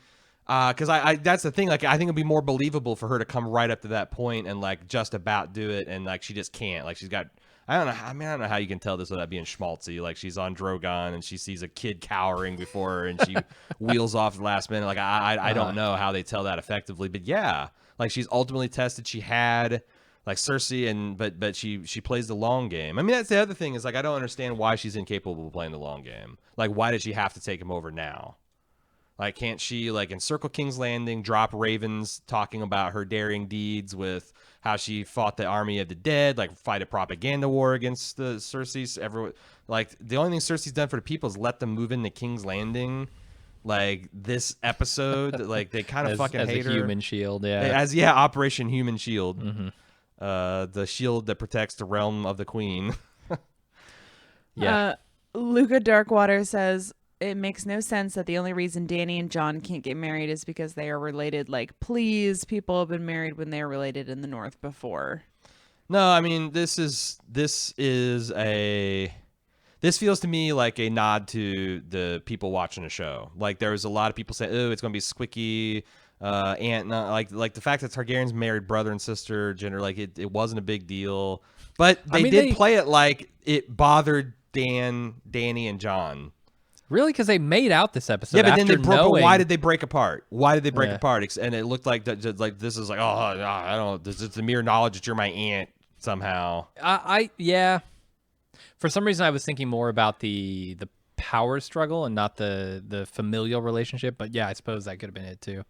Speaker 2: Because I that's the thing. Like, I think it'd be more believable for her to come right up to that point and like just about do it, and like she just can't. Like she's got. I don't know. I mean, I don't know how you can tell this without being schmaltzy. Like she's on Drogon and she sees a kid cowering before her and she wheels off at the last minute. Like I don't know how they tell that effectively, but yeah, like she's ultimately tested. She had like Cersei but she plays the long game. I mean, that's the other thing is like I don't understand why she's incapable of playing the long game. Like why did she have to take him over now? Like, can't she, like, encircle King's Landing, drop ravens talking about her daring deeds with how she fought the army of the dead, like, fight a propaganda war against the Cersei's? Like, the only thing Cersei's done for the people is let them move into King's Landing. Like, this episode, like, they kind of fucking hate her.
Speaker 1: As a human shield, yeah.
Speaker 2: Operation Human Shield.
Speaker 1: Mm-hmm.
Speaker 2: The shield that protects the realm of the queen.
Speaker 1: Yeah.
Speaker 3: Luca Darkwater says, it makes no sense that the only reason Dany and Jon can't get married is because they are related. Like, please, people have been married when they were related in the North before.
Speaker 2: No, I mean, this feels to me like a nod to the people watching the show. Like, there was a lot of people saying, oh, it's going to be squicky. Like the fact that Targaryens married brother and sister gender, like it wasn't a big deal. But they did play it like it bothered Dany, and Jon.
Speaker 1: Really? Because they made out this episode.
Speaker 2: Yeah, but then they broke.
Speaker 1: Knowing...
Speaker 2: Why did they break apart? Why did they break apart? And it looked like like this is like, oh, I don't. This is the mere knowledge that you're my aunt somehow.
Speaker 1: Yeah. For some reason, I was thinking more about the power struggle and not the familial relationship. But yeah, I suppose that could have been it too.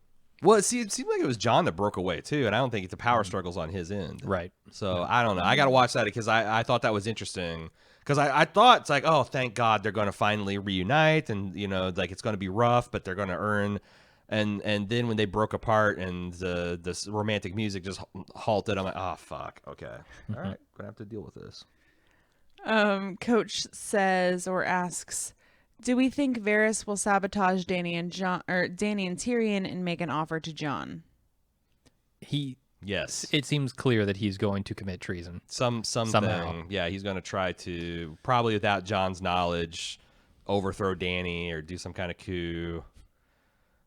Speaker 2: Well, it seemed like it was Jon that broke away too, and I don't think the power struggle's on his end.
Speaker 1: Right.
Speaker 2: So I don't know. I got to watch that because I thought that was interesting. Because I thought it's like, oh, thank God they're going to finally reunite, and like it's going to be rough, but they're going to earn. And then when they broke apart and this romantic music just halted, I'm like, oh fuck, okay, all right, gonna have to deal with this.
Speaker 3: Coach says or asks, do we think Varys will sabotage Dany and Tyrion and make an offer to Jon?
Speaker 2: Yes.
Speaker 1: It seems clear that he's going to commit treason.
Speaker 2: Somehow. Yeah, he's going to try to, probably without Jon's knowledge, overthrow Dany or do some kind of coup.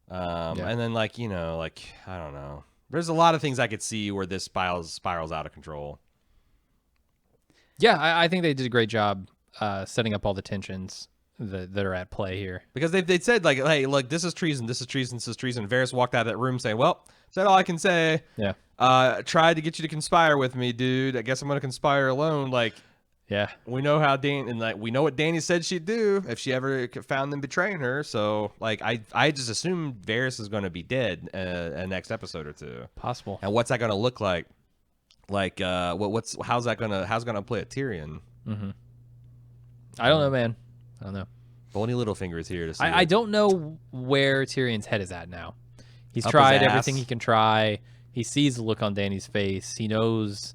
Speaker 2: And then, like, I don't know. There's a lot of things I could see where this spirals out of control.
Speaker 1: Yeah, I think they did a great job setting up all the tensions that are at play here.
Speaker 2: Because they said, like, hey, look, this is treason, this is treason, this is treason. Varys walked out of that room saying, well, is that all I can say?
Speaker 1: Yeah.
Speaker 2: Tried to get you to conspire with me, dude. I guess I'm gonna conspire alone. Like,
Speaker 1: yeah,
Speaker 2: we know how we know what Dany said she'd do if she ever found them betraying her. So, like, I just assumed Varys is gonna be dead in next episode or two.
Speaker 1: Possible.
Speaker 2: And what's that gonna look like? Like, how's it gonna play at Tyrion?
Speaker 1: Mm-hmm. I don't know, man. I don't know.
Speaker 2: Boney Littlefinger is here to see.
Speaker 1: I don't know where Tyrion's head is at now. He's
Speaker 2: Up
Speaker 1: tried
Speaker 2: his ass.
Speaker 1: everything he can try. He sees the look on Dany's face. He knows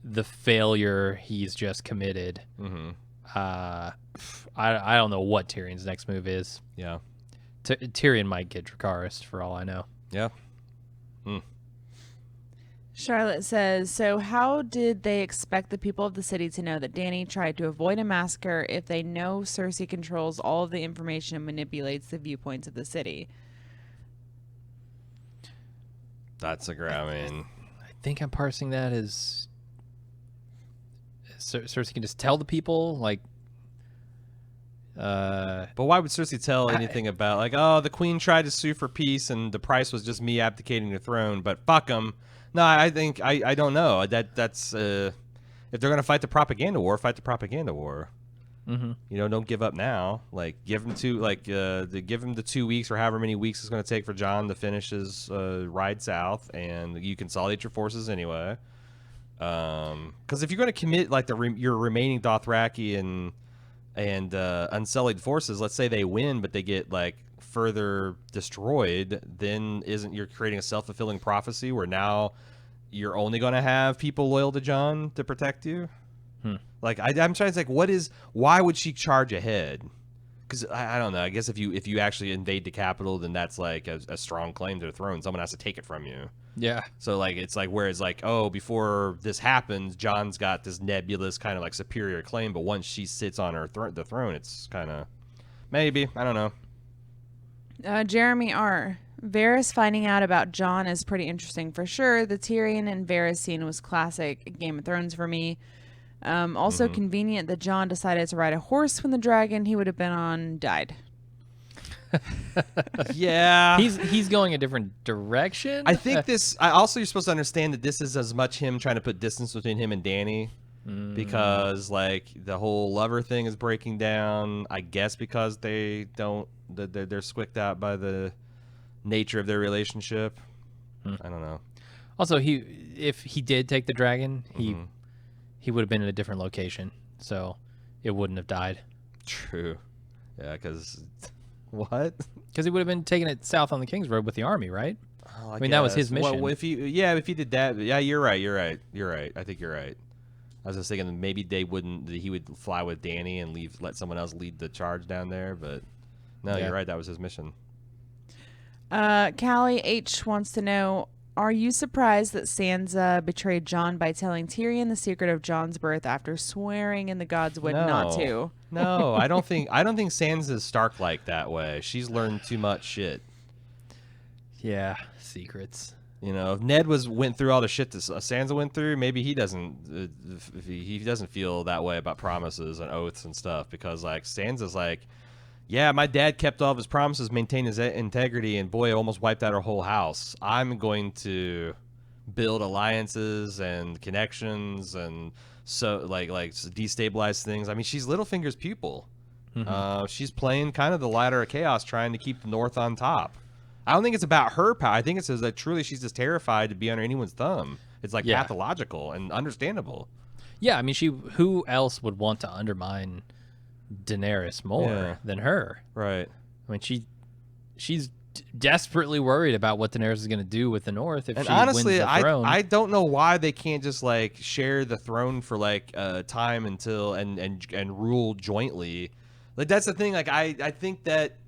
Speaker 1: the failure he's just committed.
Speaker 2: Mm-hmm.
Speaker 1: I don't know what Tyrion's next move is.
Speaker 2: Yeah.
Speaker 1: Tyrion might get Dracarys for all I know.
Speaker 2: Yeah.
Speaker 3: Charlotte says, so how did they expect the people of the city to know that Dany tried to avoid a massacre if they know Cersei controls all of the information and manipulates the viewpoints of the city?
Speaker 2: That's a great. I mean,
Speaker 1: I think I'm parsing that as Cersei can just tell the people, like.
Speaker 2: But why would Cersei tell anything about, like, oh, the queen tried to sue for peace and the price was just me abdicating the throne, but fuck them. No, I think I don't know. That's if they're gonna fight the propaganda war, fight the propaganda war.
Speaker 1: Mm-hmm.
Speaker 2: Don't give up now. Like, give them the 2 weeks or however many weeks it's gonna take for Jon to finish his ride south, and you consolidate your forces anyway. Because if you're gonna commit like your remaining Dothraki and unsullied forces, let's say they win, but they get like further destroyed, then you're creating a self-fulfilling prophecy where now you're only going to have people loyal to Jon to protect you? Like, I'm trying to think, why would she charge ahead? Because I don't know. I guess if you actually invade the capital, then that's like a strong claim to the throne. Someone has to take it from you.
Speaker 1: Yeah.
Speaker 2: So like it's like, whereas like, oh, before this happens, Jon's got this nebulous kind of like superior claim, but once she sits on the throne, it's kind of maybe, I don't know.
Speaker 3: Jeremy R. Varys finding out about Jon is pretty interesting for sure. The Tyrion and Varys scene was classic Game of Thrones for me. Also convenient that John decided to ride a horse when the dragon he would have been on died.
Speaker 2: Yeah.
Speaker 1: He's going a different direction.
Speaker 2: I think this. I also you're supposed to understand that this is as much him trying to put distance between him and Danny, because like the whole lover thing is breaking down. I guess because they don't. They're squicked out by the nature of their relationship. I don't know.
Speaker 1: Also, if he did take the dragon, he would have been in a different location, so it wouldn't have died.
Speaker 2: True. Yeah, because what?
Speaker 1: Because he would have been taking it south on the King's Road with the army, right?
Speaker 2: Oh,
Speaker 1: I mean, that was his
Speaker 2: guess.
Speaker 1: mission.
Speaker 2: Well, if he did that, yeah, you're right. I think you're right. I was just thinking that maybe he would fly with Danny and let someone else lead the charge down there, but no,
Speaker 1: Yeah.
Speaker 2: you're right. That was his mission.
Speaker 3: Callie H wants to know, are you surprised that Sansa betrayed Jon by telling Tyrion the secret of Jon's birth after swearing in the gods would not to?
Speaker 2: No, I don't think Sansa's Stark like that way. She's learned too much shit.
Speaker 1: Yeah, secrets.
Speaker 2: You know, if Ned went through all the shit that Sansa went through, maybe he doesn't he doesn't feel that way about promises and oaths and stuff, because like Sansa's like, yeah, my dad kept all of his promises, maintained his integrity, and boy, almost wiped out our whole house. I'm going to build alliances and connections and so like destabilize things. I mean, she's Littlefinger's pupil. She's playing kind of the ladder of chaos, trying to keep the North on top. I don't think it's about her power. I think it's that truly she's just terrified to be under anyone's thumb. It's like pathological and understandable.
Speaker 1: Yeah, I mean, who else would want to undermine Daenerys more than her?
Speaker 2: Right.
Speaker 1: I mean, she's desperately worried about what Daenerys is going to do with the North if
Speaker 2: And
Speaker 1: she
Speaker 2: honestly,
Speaker 1: wins the throne.
Speaker 2: I don't know why they can't just like share the throne for like time until and rule jointly. Like that's the thing. Like I think that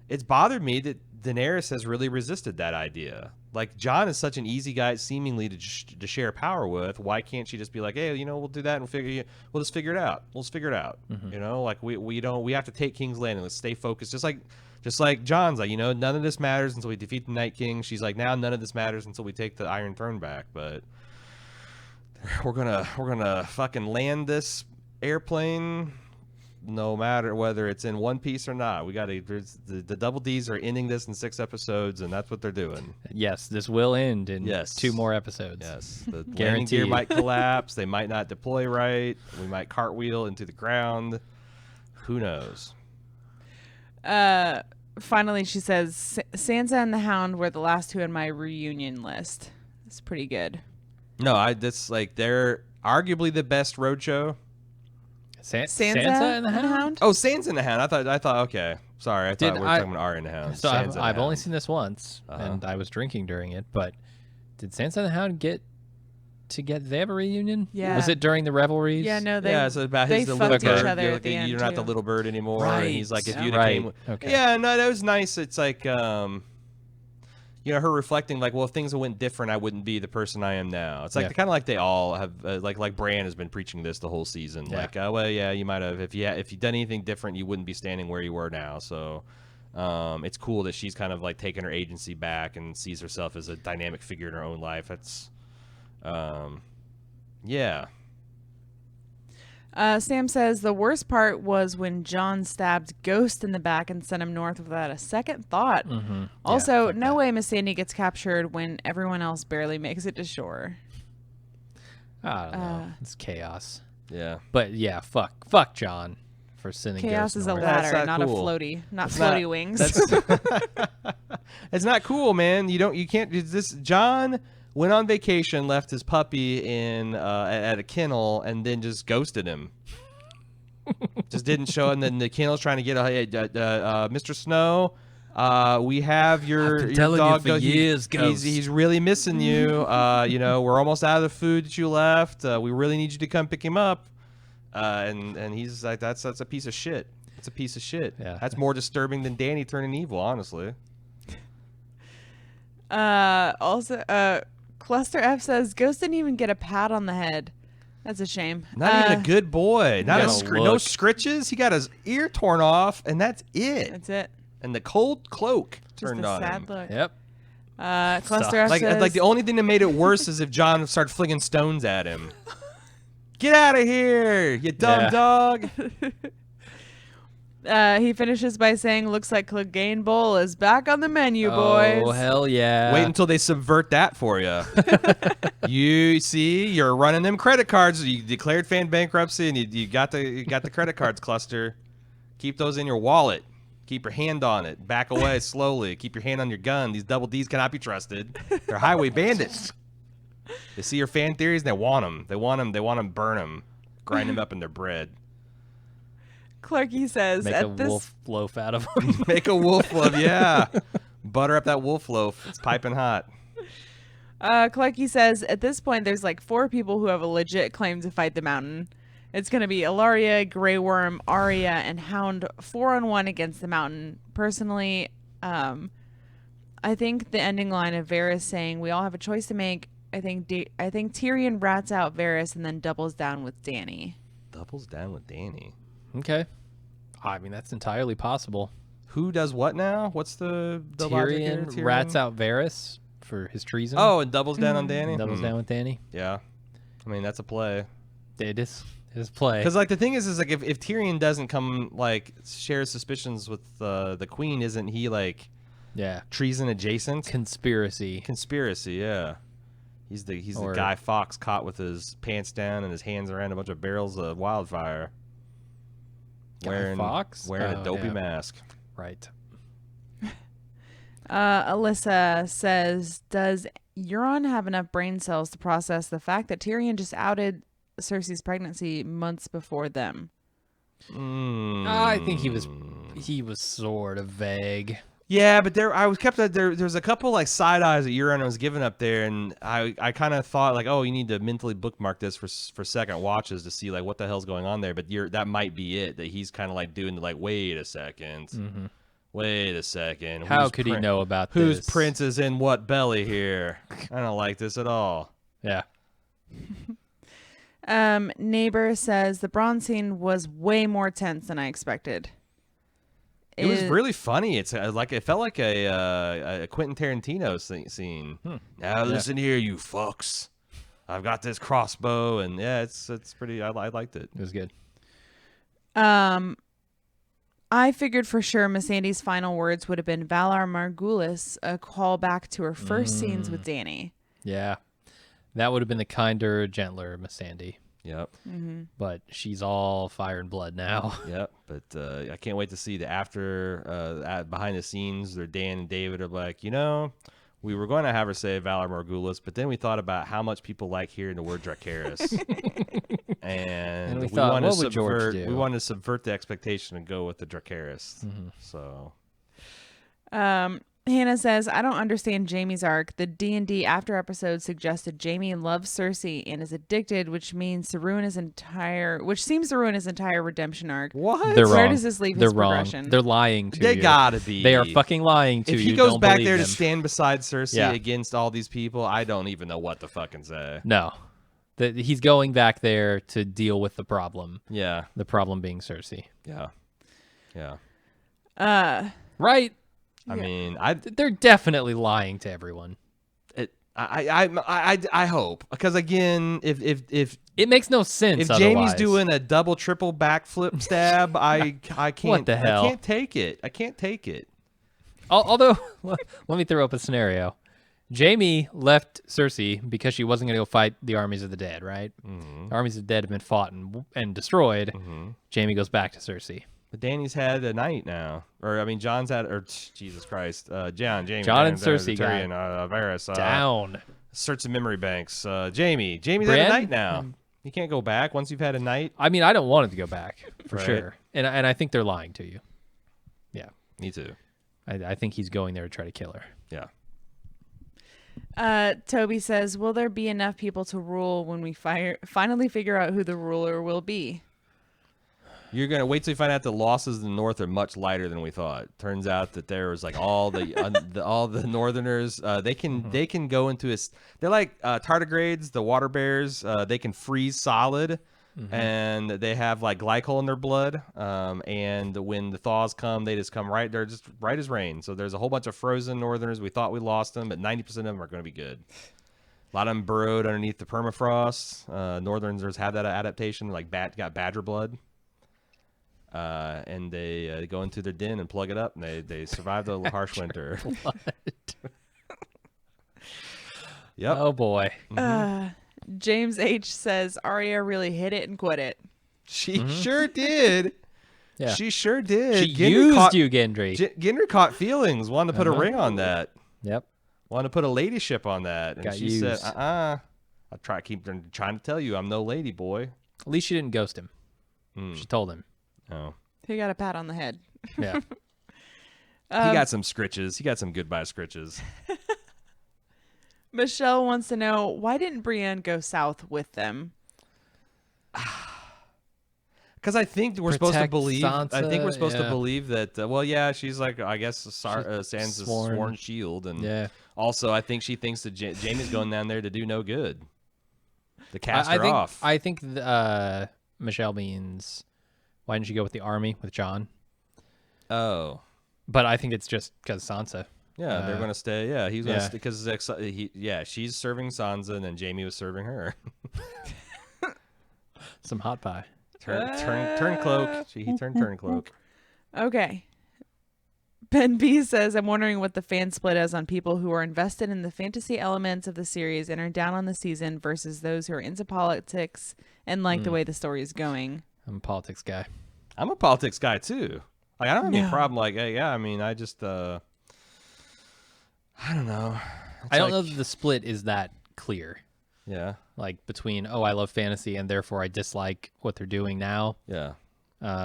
Speaker 2: it's bothered me that Daenerys has really resisted that idea. Like Jon is such an easy guy seemingly to share power with. Why can't she just be like, hey, we'll do that and we'll just figure it out. We'll just figure it out. You know, like we have to take King's Landing. Let's stay focused. Just like Jon's like, none of this matters until we defeat the Night King. She's like, now none of this matters until we take the Iron Throne back. But we're gonna fucking land this airplane, no matter whether it's in one piece or not. The Double D's are ending this in 6 episodes, and that's what they're doing.
Speaker 1: Yes, this will end in
Speaker 2: Yes.
Speaker 1: 2 more episodes.
Speaker 2: Yes, the landing
Speaker 1: Guaranteed.
Speaker 2: gear might collapse. They might not deploy right. We might cartwheel into the ground. Who knows?
Speaker 3: Finally, she says, Sansa and the Hound were the last 2 in my reunion list. It's pretty good.
Speaker 2: No, they're arguably the best roadshow.
Speaker 3: Sansa
Speaker 1: and the Hound?
Speaker 2: Oh, Sansa and the Hound. I thought. Okay, sorry. I thought we were talking about Arya and the Hound.
Speaker 1: So
Speaker 2: Sansa and the
Speaker 1: I've only
Speaker 2: Hound.
Speaker 1: seen this once, and I was drinking during it. But did Sansa and the Hound get? They have a reunion?
Speaker 3: Yeah.
Speaker 1: Was it during the revelries?
Speaker 3: Yeah, no, they
Speaker 2: it's about
Speaker 3: they
Speaker 2: his the
Speaker 3: fucked
Speaker 2: little
Speaker 3: each
Speaker 2: bird.
Speaker 3: other
Speaker 2: You're
Speaker 3: at the end,
Speaker 2: you're not the
Speaker 3: too.
Speaker 2: little bird anymore. And he's like, if you'd have
Speaker 1: Right.
Speaker 2: came.
Speaker 1: Okay.
Speaker 2: Yeah, no, that was nice. It's like, her reflecting like, well, if things went different, I wouldn't be the person I am now. It's like kind of like they all have, like Bran has been preaching this the whole season.
Speaker 1: Yeah.
Speaker 2: Like, well, yeah, you might have if you'd done anything different, you wouldn't be standing where you were now. So. It's cool that she's kind of like taking her agency back and sees herself as a dynamic figure in her own life. That's, yeah.
Speaker 3: Sam says the worst part was when Jon stabbed Ghost in the back and sent him north without a second thought. Also,
Speaker 1: fuck
Speaker 3: no
Speaker 1: that.
Speaker 3: way Miss Sandy gets captured when everyone else barely makes it to shore.
Speaker 1: I don't know. It's chaos.
Speaker 2: Yeah.
Speaker 1: But yeah, fuck John for sending
Speaker 3: Chaos
Speaker 1: Ghost
Speaker 3: is a
Speaker 1: north.
Speaker 3: ladder,
Speaker 2: That's
Speaker 3: not
Speaker 2: not
Speaker 3: a
Speaker 2: cool.
Speaker 3: floaty, not
Speaker 2: It's
Speaker 3: floaty
Speaker 2: not-
Speaker 3: wings.
Speaker 2: It's not cool, man. You can't. John went on vacation, left his puppy in at a kennel, and then just ghosted him. Just didn't show, and then the kennel's trying to get Mr. Snow. We have your
Speaker 1: I've been telling you
Speaker 2: dog.
Speaker 1: for years, Ghost.
Speaker 2: He's really missing you. We're almost out of the food that you left. We really need you to come pick him up. And he's like, that's a piece of shit. It's a piece of shit.
Speaker 1: Yeah.
Speaker 2: That's more disturbing than Danny turning evil, honestly.
Speaker 3: Also, Cluster F says Ghost didn't even get a pat on the head. That's a shame.
Speaker 2: Not even a good boy. Not
Speaker 1: gotta
Speaker 2: no
Speaker 1: look.
Speaker 2: scritches. He got his ear torn off, and that's it.
Speaker 3: That's it.
Speaker 2: And the cold cloak
Speaker 3: Just
Speaker 2: turned
Speaker 3: a
Speaker 2: on
Speaker 3: sad
Speaker 2: him.
Speaker 3: look.
Speaker 1: Yep.
Speaker 3: Cluster F
Speaker 2: Like
Speaker 3: says
Speaker 2: the only thing that made it worse is if John started flinging stones at him. Get out of here, you dumb
Speaker 1: Yeah.
Speaker 2: dog.
Speaker 3: He finishes by saying, "Looks like Clegane Bowl is back on the menu, boys."
Speaker 1: Oh, hell yeah.
Speaker 2: Wait until they subvert that for you. You see, you're running them credit cards. You declared fan bankruptcy, and you got the credit cards cluster. Keep those in your wallet. Keep your hand on it. Back away slowly. Keep your hand on your gun. These double Ds cannot be trusted. They're highway bandits. They see your fan theories, and they want them. They want them. They want them. Burn them. Grind them up in their bread.
Speaker 3: Clarky says,
Speaker 1: Make
Speaker 3: "At
Speaker 1: a
Speaker 3: this
Speaker 1: wolf loaf out of them.
Speaker 2: Make a wolf loaf. Yeah. Butter up that wolf loaf. It's piping hot.
Speaker 3: Clarky says, at this point, there's like 4 people who have a legit claim to fight the mountain. It's going to be Ilaria, Grey Worm, Arya, and Hound 4-on-1 against the mountain. Personally, I think the ending line of Varys saying, "We all have a choice to make," I think Tyrion rats out Varys and then doubles down with Dany.
Speaker 2: Doubles down with Dany.
Speaker 1: Okay. I mean, that's entirely possible.
Speaker 2: Who does what now? What's the logic here?
Speaker 1: Tyrion rats out Varys for his treason.
Speaker 2: Oh, and doubles down on Dany?
Speaker 1: Doubles down with Dany.
Speaker 2: Yeah. I mean, that's a play.
Speaker 1: It is his play.
Speaker 2: Because, like, the thing is like, if Tyrion doesn't come, like, share suspicions with the queen, isn't he, like,
Speaker 1: Yeah.
Speaker 2: treason adjacent?
Speaker 1: Conspiracy.
Speaker 2: Conspiracy, yeah. He's the
Speaker 1: Or-
Speaker 2: Guy Fawkes caught with his pants down and his hands around a bunch of barrels of wildfire.
Speaker 1: Guy Fawkes?
Speaker 2: Wearing
Speaker 1: Oh,
Speaker 2: a dopey
Speaker 1: yeah.
Speaker 2: mask.
Speaker 1: Right.
Speaker 3: Alyssa says, "Does Euron have enough brain cells to process the fact that Tyrion just outed Cersei's pregnancy months before them?"
Speaker 1: I think he was sort of vague.
Speaker 2: Yeah, but there's a couple like side eyes that Euron was giving up there, and I kind of thought like, oh, you need to mentally bookmark this for second watches to see like what the hell's going on there. But that might be it, that he's kind of like doing the like, wait a second, wait a second.
Speaker 1: How
Speaker 2: whose
Speaker 1: could he
Speaker 2: prin-
Speaker 1: know about
Speaker 2: whose
Speaker 1: this?
Speaker 2: prince is in what belly here? I don't like this at all.
Speaker 1: Yeah.
Speaker 3: Neighbor says the Bronze scene was way more tense than I expected.
Speaker 2: It was really funny. It's like it felt like a Quentin Tarantino scene. Now listen here, you fucks. I've got this crossbow, and yeah, it's pretty. I liked it.
Speaker 1: It was good.
Speaker 3: I figured for sure Missandei's final words would have been Valar Morghulis, a callback to her first scenes with Dany.
Speaker 1: Yeah. That would have been the kinder, gentler Missandei.
Speaker 2: Yep,
Speaker 1: But she's all fire and blood now.
Speaker 2: yep. But I can't wait to see the after behind the scenes. Where Dan and David are like, we were going to have her say Valar Morghulis, but then we thought about how much people like hearing the word Dracarys, and
Speaker 1: we thought,
Speaker 2: wanted
Speaker 1: what
Speaker 2: to
Speaker 1: would George do?
Speaker 2: We wanted to subvert the expectation and go with the Dracarys. So
Speaker 3: Hannah says, I don't understand Jaime's arc. The D&D after episode suggested Jaime loves Cersei and is addicted, which seems to ruin his entire redemption arc.
Speaker 2: what?
Speaker 1: They're
Speaker 3: Where
Speaker 1: wrong.
Speaker 3: does this leave
Speaker 1: They're
Speaker 3: his
Speaker 1: wrong.
Speaker 3: progression?
Speaker 1: They're lying to
Speaker 2: They
Speaker 1: you.
Speaker 2: gotta be.
Speaker 1: They are fucking lying to
Speaker 2: If
Speaker 1: you.
Speaker 2: he goes
Speaker 1: Don't
Speaker 2: back
Speaker 1: believe
Speaker 2: there
Speaker 1: them.
Speaker 2: to stand beside Cersei
Speaker 1: Yeah.
Speaker 2: against all these people, I don't even know what to fucking say.
Speaker 1: No. He's going back there to deal with the problem.
Speaker 2: Yeah,
Speaker 1: The problem being Cersei.
Speaker 2: yeah, yeah.
Speaker 1: Right?
Speaker 2: I mean,
Speaker 1: They're definitely lying to everyone.
Speaker 2: I hope, because again, if
Speaker 1: It makes no sense.
Speaker 2: Jamie's
Speaker 1: otherwise.
Speaker 2: doing a double, triple backflip stab, I can't.
Speaker 1: What the hell?
Speaker 2: I can't take it. I can't take it.
Speaker 1: Although, let me throw up a scenario. Jaime left Cersei because she wasn't going to go fight the armies of the dead, right? The armies of the dead have been fought and destroyed. Jaime goes back to Cersei.
Speaker 2: But Danny's had a night now, or I mean, John's had, or Jesus Christ, Jamie,
Speaker 1: John and Cersei got
Speaker 2: Tyrion, Varys,
Speaker 1: Down.
Speaker 2: search some memory banks. Jamie's had a
Speaker 1: Brienne?
Speaker 2: night now. You can't go back once you've had a night.
Speaker 1: I mean, I don't want it to go back for
Speaker 2: Right.
Speaker 1: sure, and I think they're lying to you. Yeah,
Speaker 2: Me too.
Speaker 1: I think he's going there to try to kill her.
Speaker 2: Yeah.
Speaker 3: Toby says, will there be enough people to rule when we finally figure out who the ruler will be?
Speaker 2: You're gonna wait till you find out the losses in the north are much lighter than we thought. Turns out that there was like all the northerners. They can go into they're like tardigrades, the water bears. They can freeze solid, and they have like glycol in their blood. And when the thaws come, they just come right. They're just right as rain. So there's a whole bunch of frozen northerners. We thought we lost them, but 90% of them are going to be good. A lot of them burrowed underneath the permafrost. Northerners have that adaptation, like got badger blood. And they go into their den and plug it up, and they survive the harsh winter. Yep.
Speaker 1: Oh boy.
Speaker 3: James H says Arya really hit it and quit it.
Speaker 2: She sure did.
Speaker 1: Yeah.
Speaker 2: She sure did.
Speaker 1: She
Speaker 2: Gendry
Speaker 1: used
Speaker 2: caught,
Speaker 1: you, Gendry.
Speaker 2: Gendry caught feelings, wanted to put a ring on that.
Speaker 1: Yep.
Speaker 2: Wanted to put a ladyship on that. And
Speaker 1: Got
Speaker 2: she
Speaker 1: used.
Speaker 2: said, I keep trying to tell you I'm no lady, boy.
Speaker 1: At least she didn't ghost him. She told him.
Speaker 2: Oh.
Speaker 3: He got a pat on the head.
Speaker 1: Yeah.
Speaker 2: He got some scritches. He got some goodbye scritches.
Speaker 3: Michelle wants to know, why didn't Brienne go south with them?
Speaker 2: Because I think we're supposed to
Speaker 1: Protect
Speaker 2: believe. I think we're
Speaker 1: Sansa,
Speaker 2: supposed to
Speaker 1: yeah.
Speaker 2: believe that. Well, yeah, she's like, I guess Sansa's
Speaker 1: sworn.
Speaker 2: sworn shield, and
Speaker 1: Yeah.
Speaker 2: also I think she thinks that Jaime's going down there to do no good, to cast
Speaker 1: I
Speaker 2: her
Speaker 1: think,
Speaker 2: off.
Speaker 1: I think Michelle means, why didn't you go with the army with Jon?
Speaker 2: Oh,
Speaker 1: But I think it's just because Sansa.
Speaker 2: yeah, they're gonna stay. Yeah, he's gonna
Speaker 1: yeah.
Speaker 2: because she's serving Sansa, and then Jaime was serving her.
Speaker 1: Some hot pie.
Speaker 2: Turn cloak. He turned cloak.
Speaker 3: Okay. Ben B says, I'm wondering what the fan split is on people who are invested in the fantasy elements of the series and are down on the season versus those who are into politics and like the way the story is going.
Speaker 1: I'm a politics guy.
Speaker 2: I'm a politics guy too. Like I don't have any
Speaker 3: No.
Speaker 2: problem. Like yeah, I mean, I just I don't know.
Speaker 1: I don't know that the split is that clear.
Speaker 2: Yeah,
Speaker 1: Like between, oh, I love fantasy and therefore I dislike what they're doing now
Speaker 2: yeah.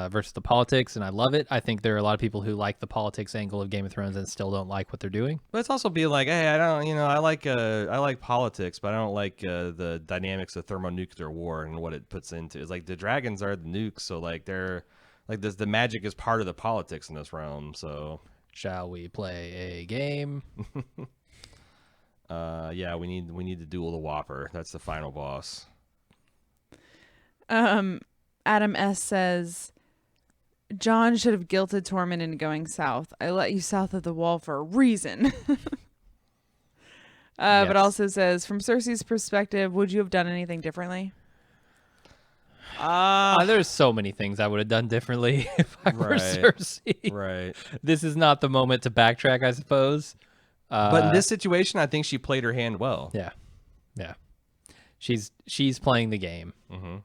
Speaker 1: versus the politics and I love it. I think there are a lot of people who like the politics angle of Game of Thrones and still don't like what they're doing.
Speaker 2: But it's also be like, hey, I don't, I like politics, but I don't like the dynamics of thermonuclear war and what it puts into. It's like the dragons are the nukes, so like they're like the magic is part of the politics in this realm. So
Speaker 1: Shall we play a game?
Speaker 2: yeah, we need to duel the Whopper. That's the final boss.
Speaker 3: Adam S says, John should have guilted Tormund into going south. I let you south of the wall for a reason. But
Speaker 2: Yes.
Speaker 3: also says, from Cersei's perspective, would you have done anything differently?
Speaker 1: There's so many things I would have done differently if I were
Speaker 2: Right.
Speaker 1: Cersei.
Speaker 2: Right.
Speaker 1: This is not the moment to backtrack, I suppose.
Speaker 2: But in this situation, I think she played her hand well.
Speaker 1: Yeah, yeah. She's playing the game,
Speaker 2: Mhm.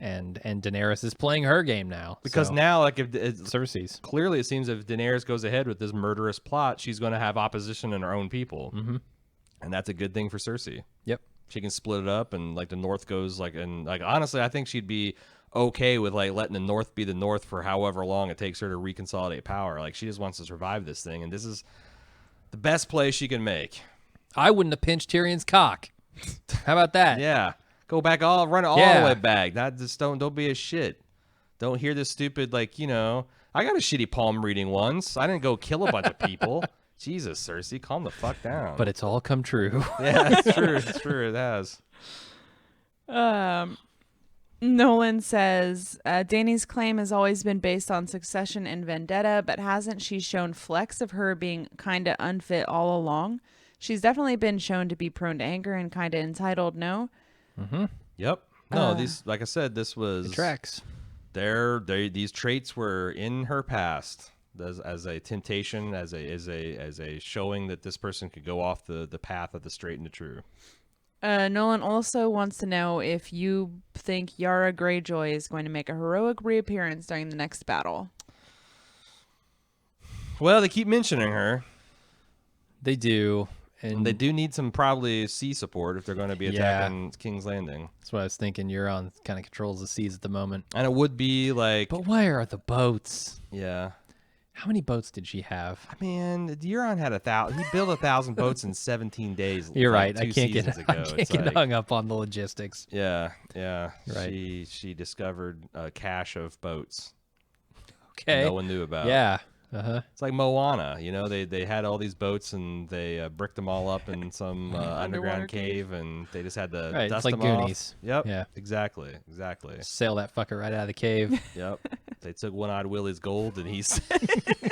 Speaker 1: and Daenerys is playing her game now.
Speaker 2: Because
Speaker 1: so,
Speaker 2: now, like, if it's
Speaker 1: Cersei's.
Speaker 2: clearly it seems if Daenerys goes ahead with this murderous plot, she's going to have opposition in her own people, and that's a good thing for Cersei.
Speaker 1: Yep.
Speaker 2: She can split it up, and like the North goes honestly, I think she'd be okay with like letting the North be the North for however long it takes her to reconsolidate power. Like she just wants to survive this thing, and this is the best play she can make.
Speaker 1: I wouldn't have pinched Tyrion's cock. How about that?
Speaker 2: Yeah, go back run it all
Speaker 1: Yeah.
Speaker 2: the way back. Not just don't be a shit. Don't hear this stupid I got a shitty palm reading once. I didn't go kill a bunch of people. Jesus, Cersei, calm the fuck down.
Speaker 1: But it's all come true.
Speaker 2: yeah, it's true. It's true. It has.
Speaker 3: Nolan says, Dany's claim has always been based on succession and vendetta, but hasn't she shown flecks of her being kind of unfit all along? She's definitely been shown to be prone to anger and kind of entitled, no?
Speaker 2: Yep. No, these like I said, this was
Speaker 1: It tracks.
Speaker 2: these traits were in her past as a temptation, as a showing that this person could go off the path of the straight and the true.
Speaker 3: Nolan also wants to know if you think Yara Greyjoy is going to make a heroic reappearance during the next battle.
Speaker 2: Well, they keep mentioning her.
Speaker 1: They do. And
Speaker 2: They do need some probably sea support if they're going to be attacking King's Landing.
Speaker 1: That's what I was thinking. Euron kind of controls the seas at the moment.
Speaker 2: And it would be like,
Speaker 1: But where are the boats?
Speaker 2: yeah.
Speaker 1: How many boats did she have?
Speaker 2: I mean, Euron had 1,000. He built 1,000 boats in 17 days.
Speaker 1: You're
Speaker 2: like,
Speaker 1: right. I
Speaker 2: 2
Speaker 1: can't get,
Speaker 2: seasons
Speaker 1: I
Speaker 2: ago.
Speaker 1: can't
Speaker 2: It's
Speaker 1: get
Speaker 2: like-
Speaker 1: hung up on the logistics.
Speaker 2: Yeah.
Speaker 1: Right.
Speaker 2: She discovered a cache of boats
Speaker 1: Okay.
Speaker 2: no one knew about.
Speaker 1: Yeah. Uh-huh.
Speaker 2: It's like Moana. They had all these boats and they bricked them all up in some
Speaker 3: Underwater
Speaker 2: underground
Speaker 3: cave.
Speaker 2: cave, and they just had to
Speaker 1: Right, it's
Speaker 2: dust
Speaker 1: like
Speaker 2: them
Speaker 1: Goonies.
Speaker 2: off. Yep.
Speaker 1: Yeah.
Speaker 2: Exactly.
Speaker 1: Sail that fucker right out of the cave.
Speaker 2: Yep. They took One-Eyed Willie's gold, and he's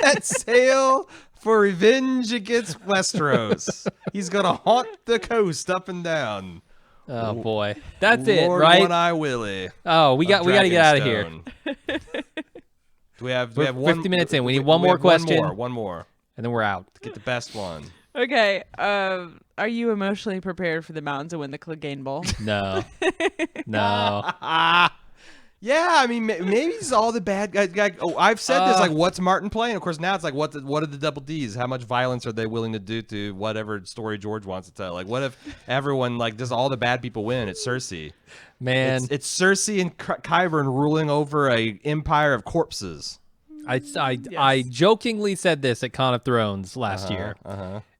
Speaker 2: at sail for revenge against Westeros. He's gonna haunt the coast up and down.
Speaker 1: Oh boy, that's
Speaker 2: Lord
Speaker 1: it, right?
Speaker 2: One-Eye Willie.
Speaker 1: Oh, we got to get out of here.
Speaker 2: Dragonstone. Do we have
Speaker 1: We're
Speaker 2: one
Speaker 1: 50 minutes in. We need one more question.
Speaker 2: One more.
Speaker 1: And then we're out.
Speaker 2: Get the best one.
Speaker 3: Okay. Are you emotionally prepared for the Mountain to win the Clegane Bowl?
Speaker 1: No, no.
Speaker 2: Yeah, I mean, maybe it's all the bad guys. Oh, I've said this, like, what's Martin playing? Of course, now it's like, what are the double Ds? How much violence are they willing to do to whatever story George wants to tell? Like, what if everyone, like, does all the bad people win? It's Cersei.
Speaker 1: Man,
Speaker 2: It's Cersei and Qyburn ruling over a empire of corpses.
Speaker 1: I jokingly said this at Con of Thrones last year,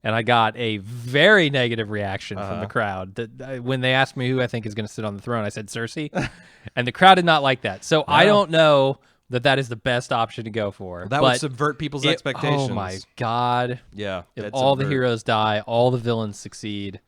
Speaker 1: and I got a very negative reaction from the crowd. That when they asked me who I think is going to sit on the throne, I said Cersei, and the crowd did not like that. So I don't know that is the best option to go for.
Speaker 2: That would subvert people's expectations.
Speaker 1: Oh my god!
Speaker 2: Yeah,
Speaker 1: if all the heroes die, all the villains succeed.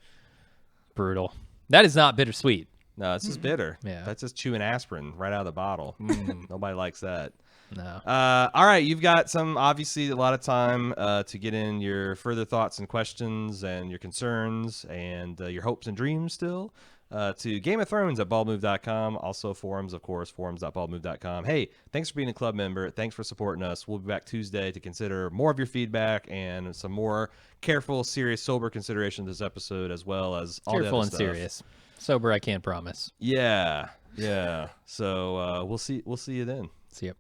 Speaker 1: Brutal. That is not bittersweet.
Speaker 2: No, it's just bitter.
Speaker 1: Yeah.
Speaker 2: That's just chewing aspirin right out of the bottle. Nobody likes that.
Speaker 1: No.
Speaker 2: All right, you've got obviously a lot of time to get in your further thoughts and questions and your concerns and your hopes and dreams still to Game of Thrones at baldmove.com. Also forums, of course, forums.baldmove.com. Hey, thanks for being a club member. Thanks for supporting us. We'll be back Tuesday to consider more of your feedback and some more careful, serious, sober consideration of this episode, as well as all the
Speaker 1: Careful
Speaker 2: other
Speaker 1: and
Speaker 2: stuff.
Speaker 1: serious. Sober, I can't promise.
Speaker 2: Yeah. So we'll see you then.
Speaker 1: See ya.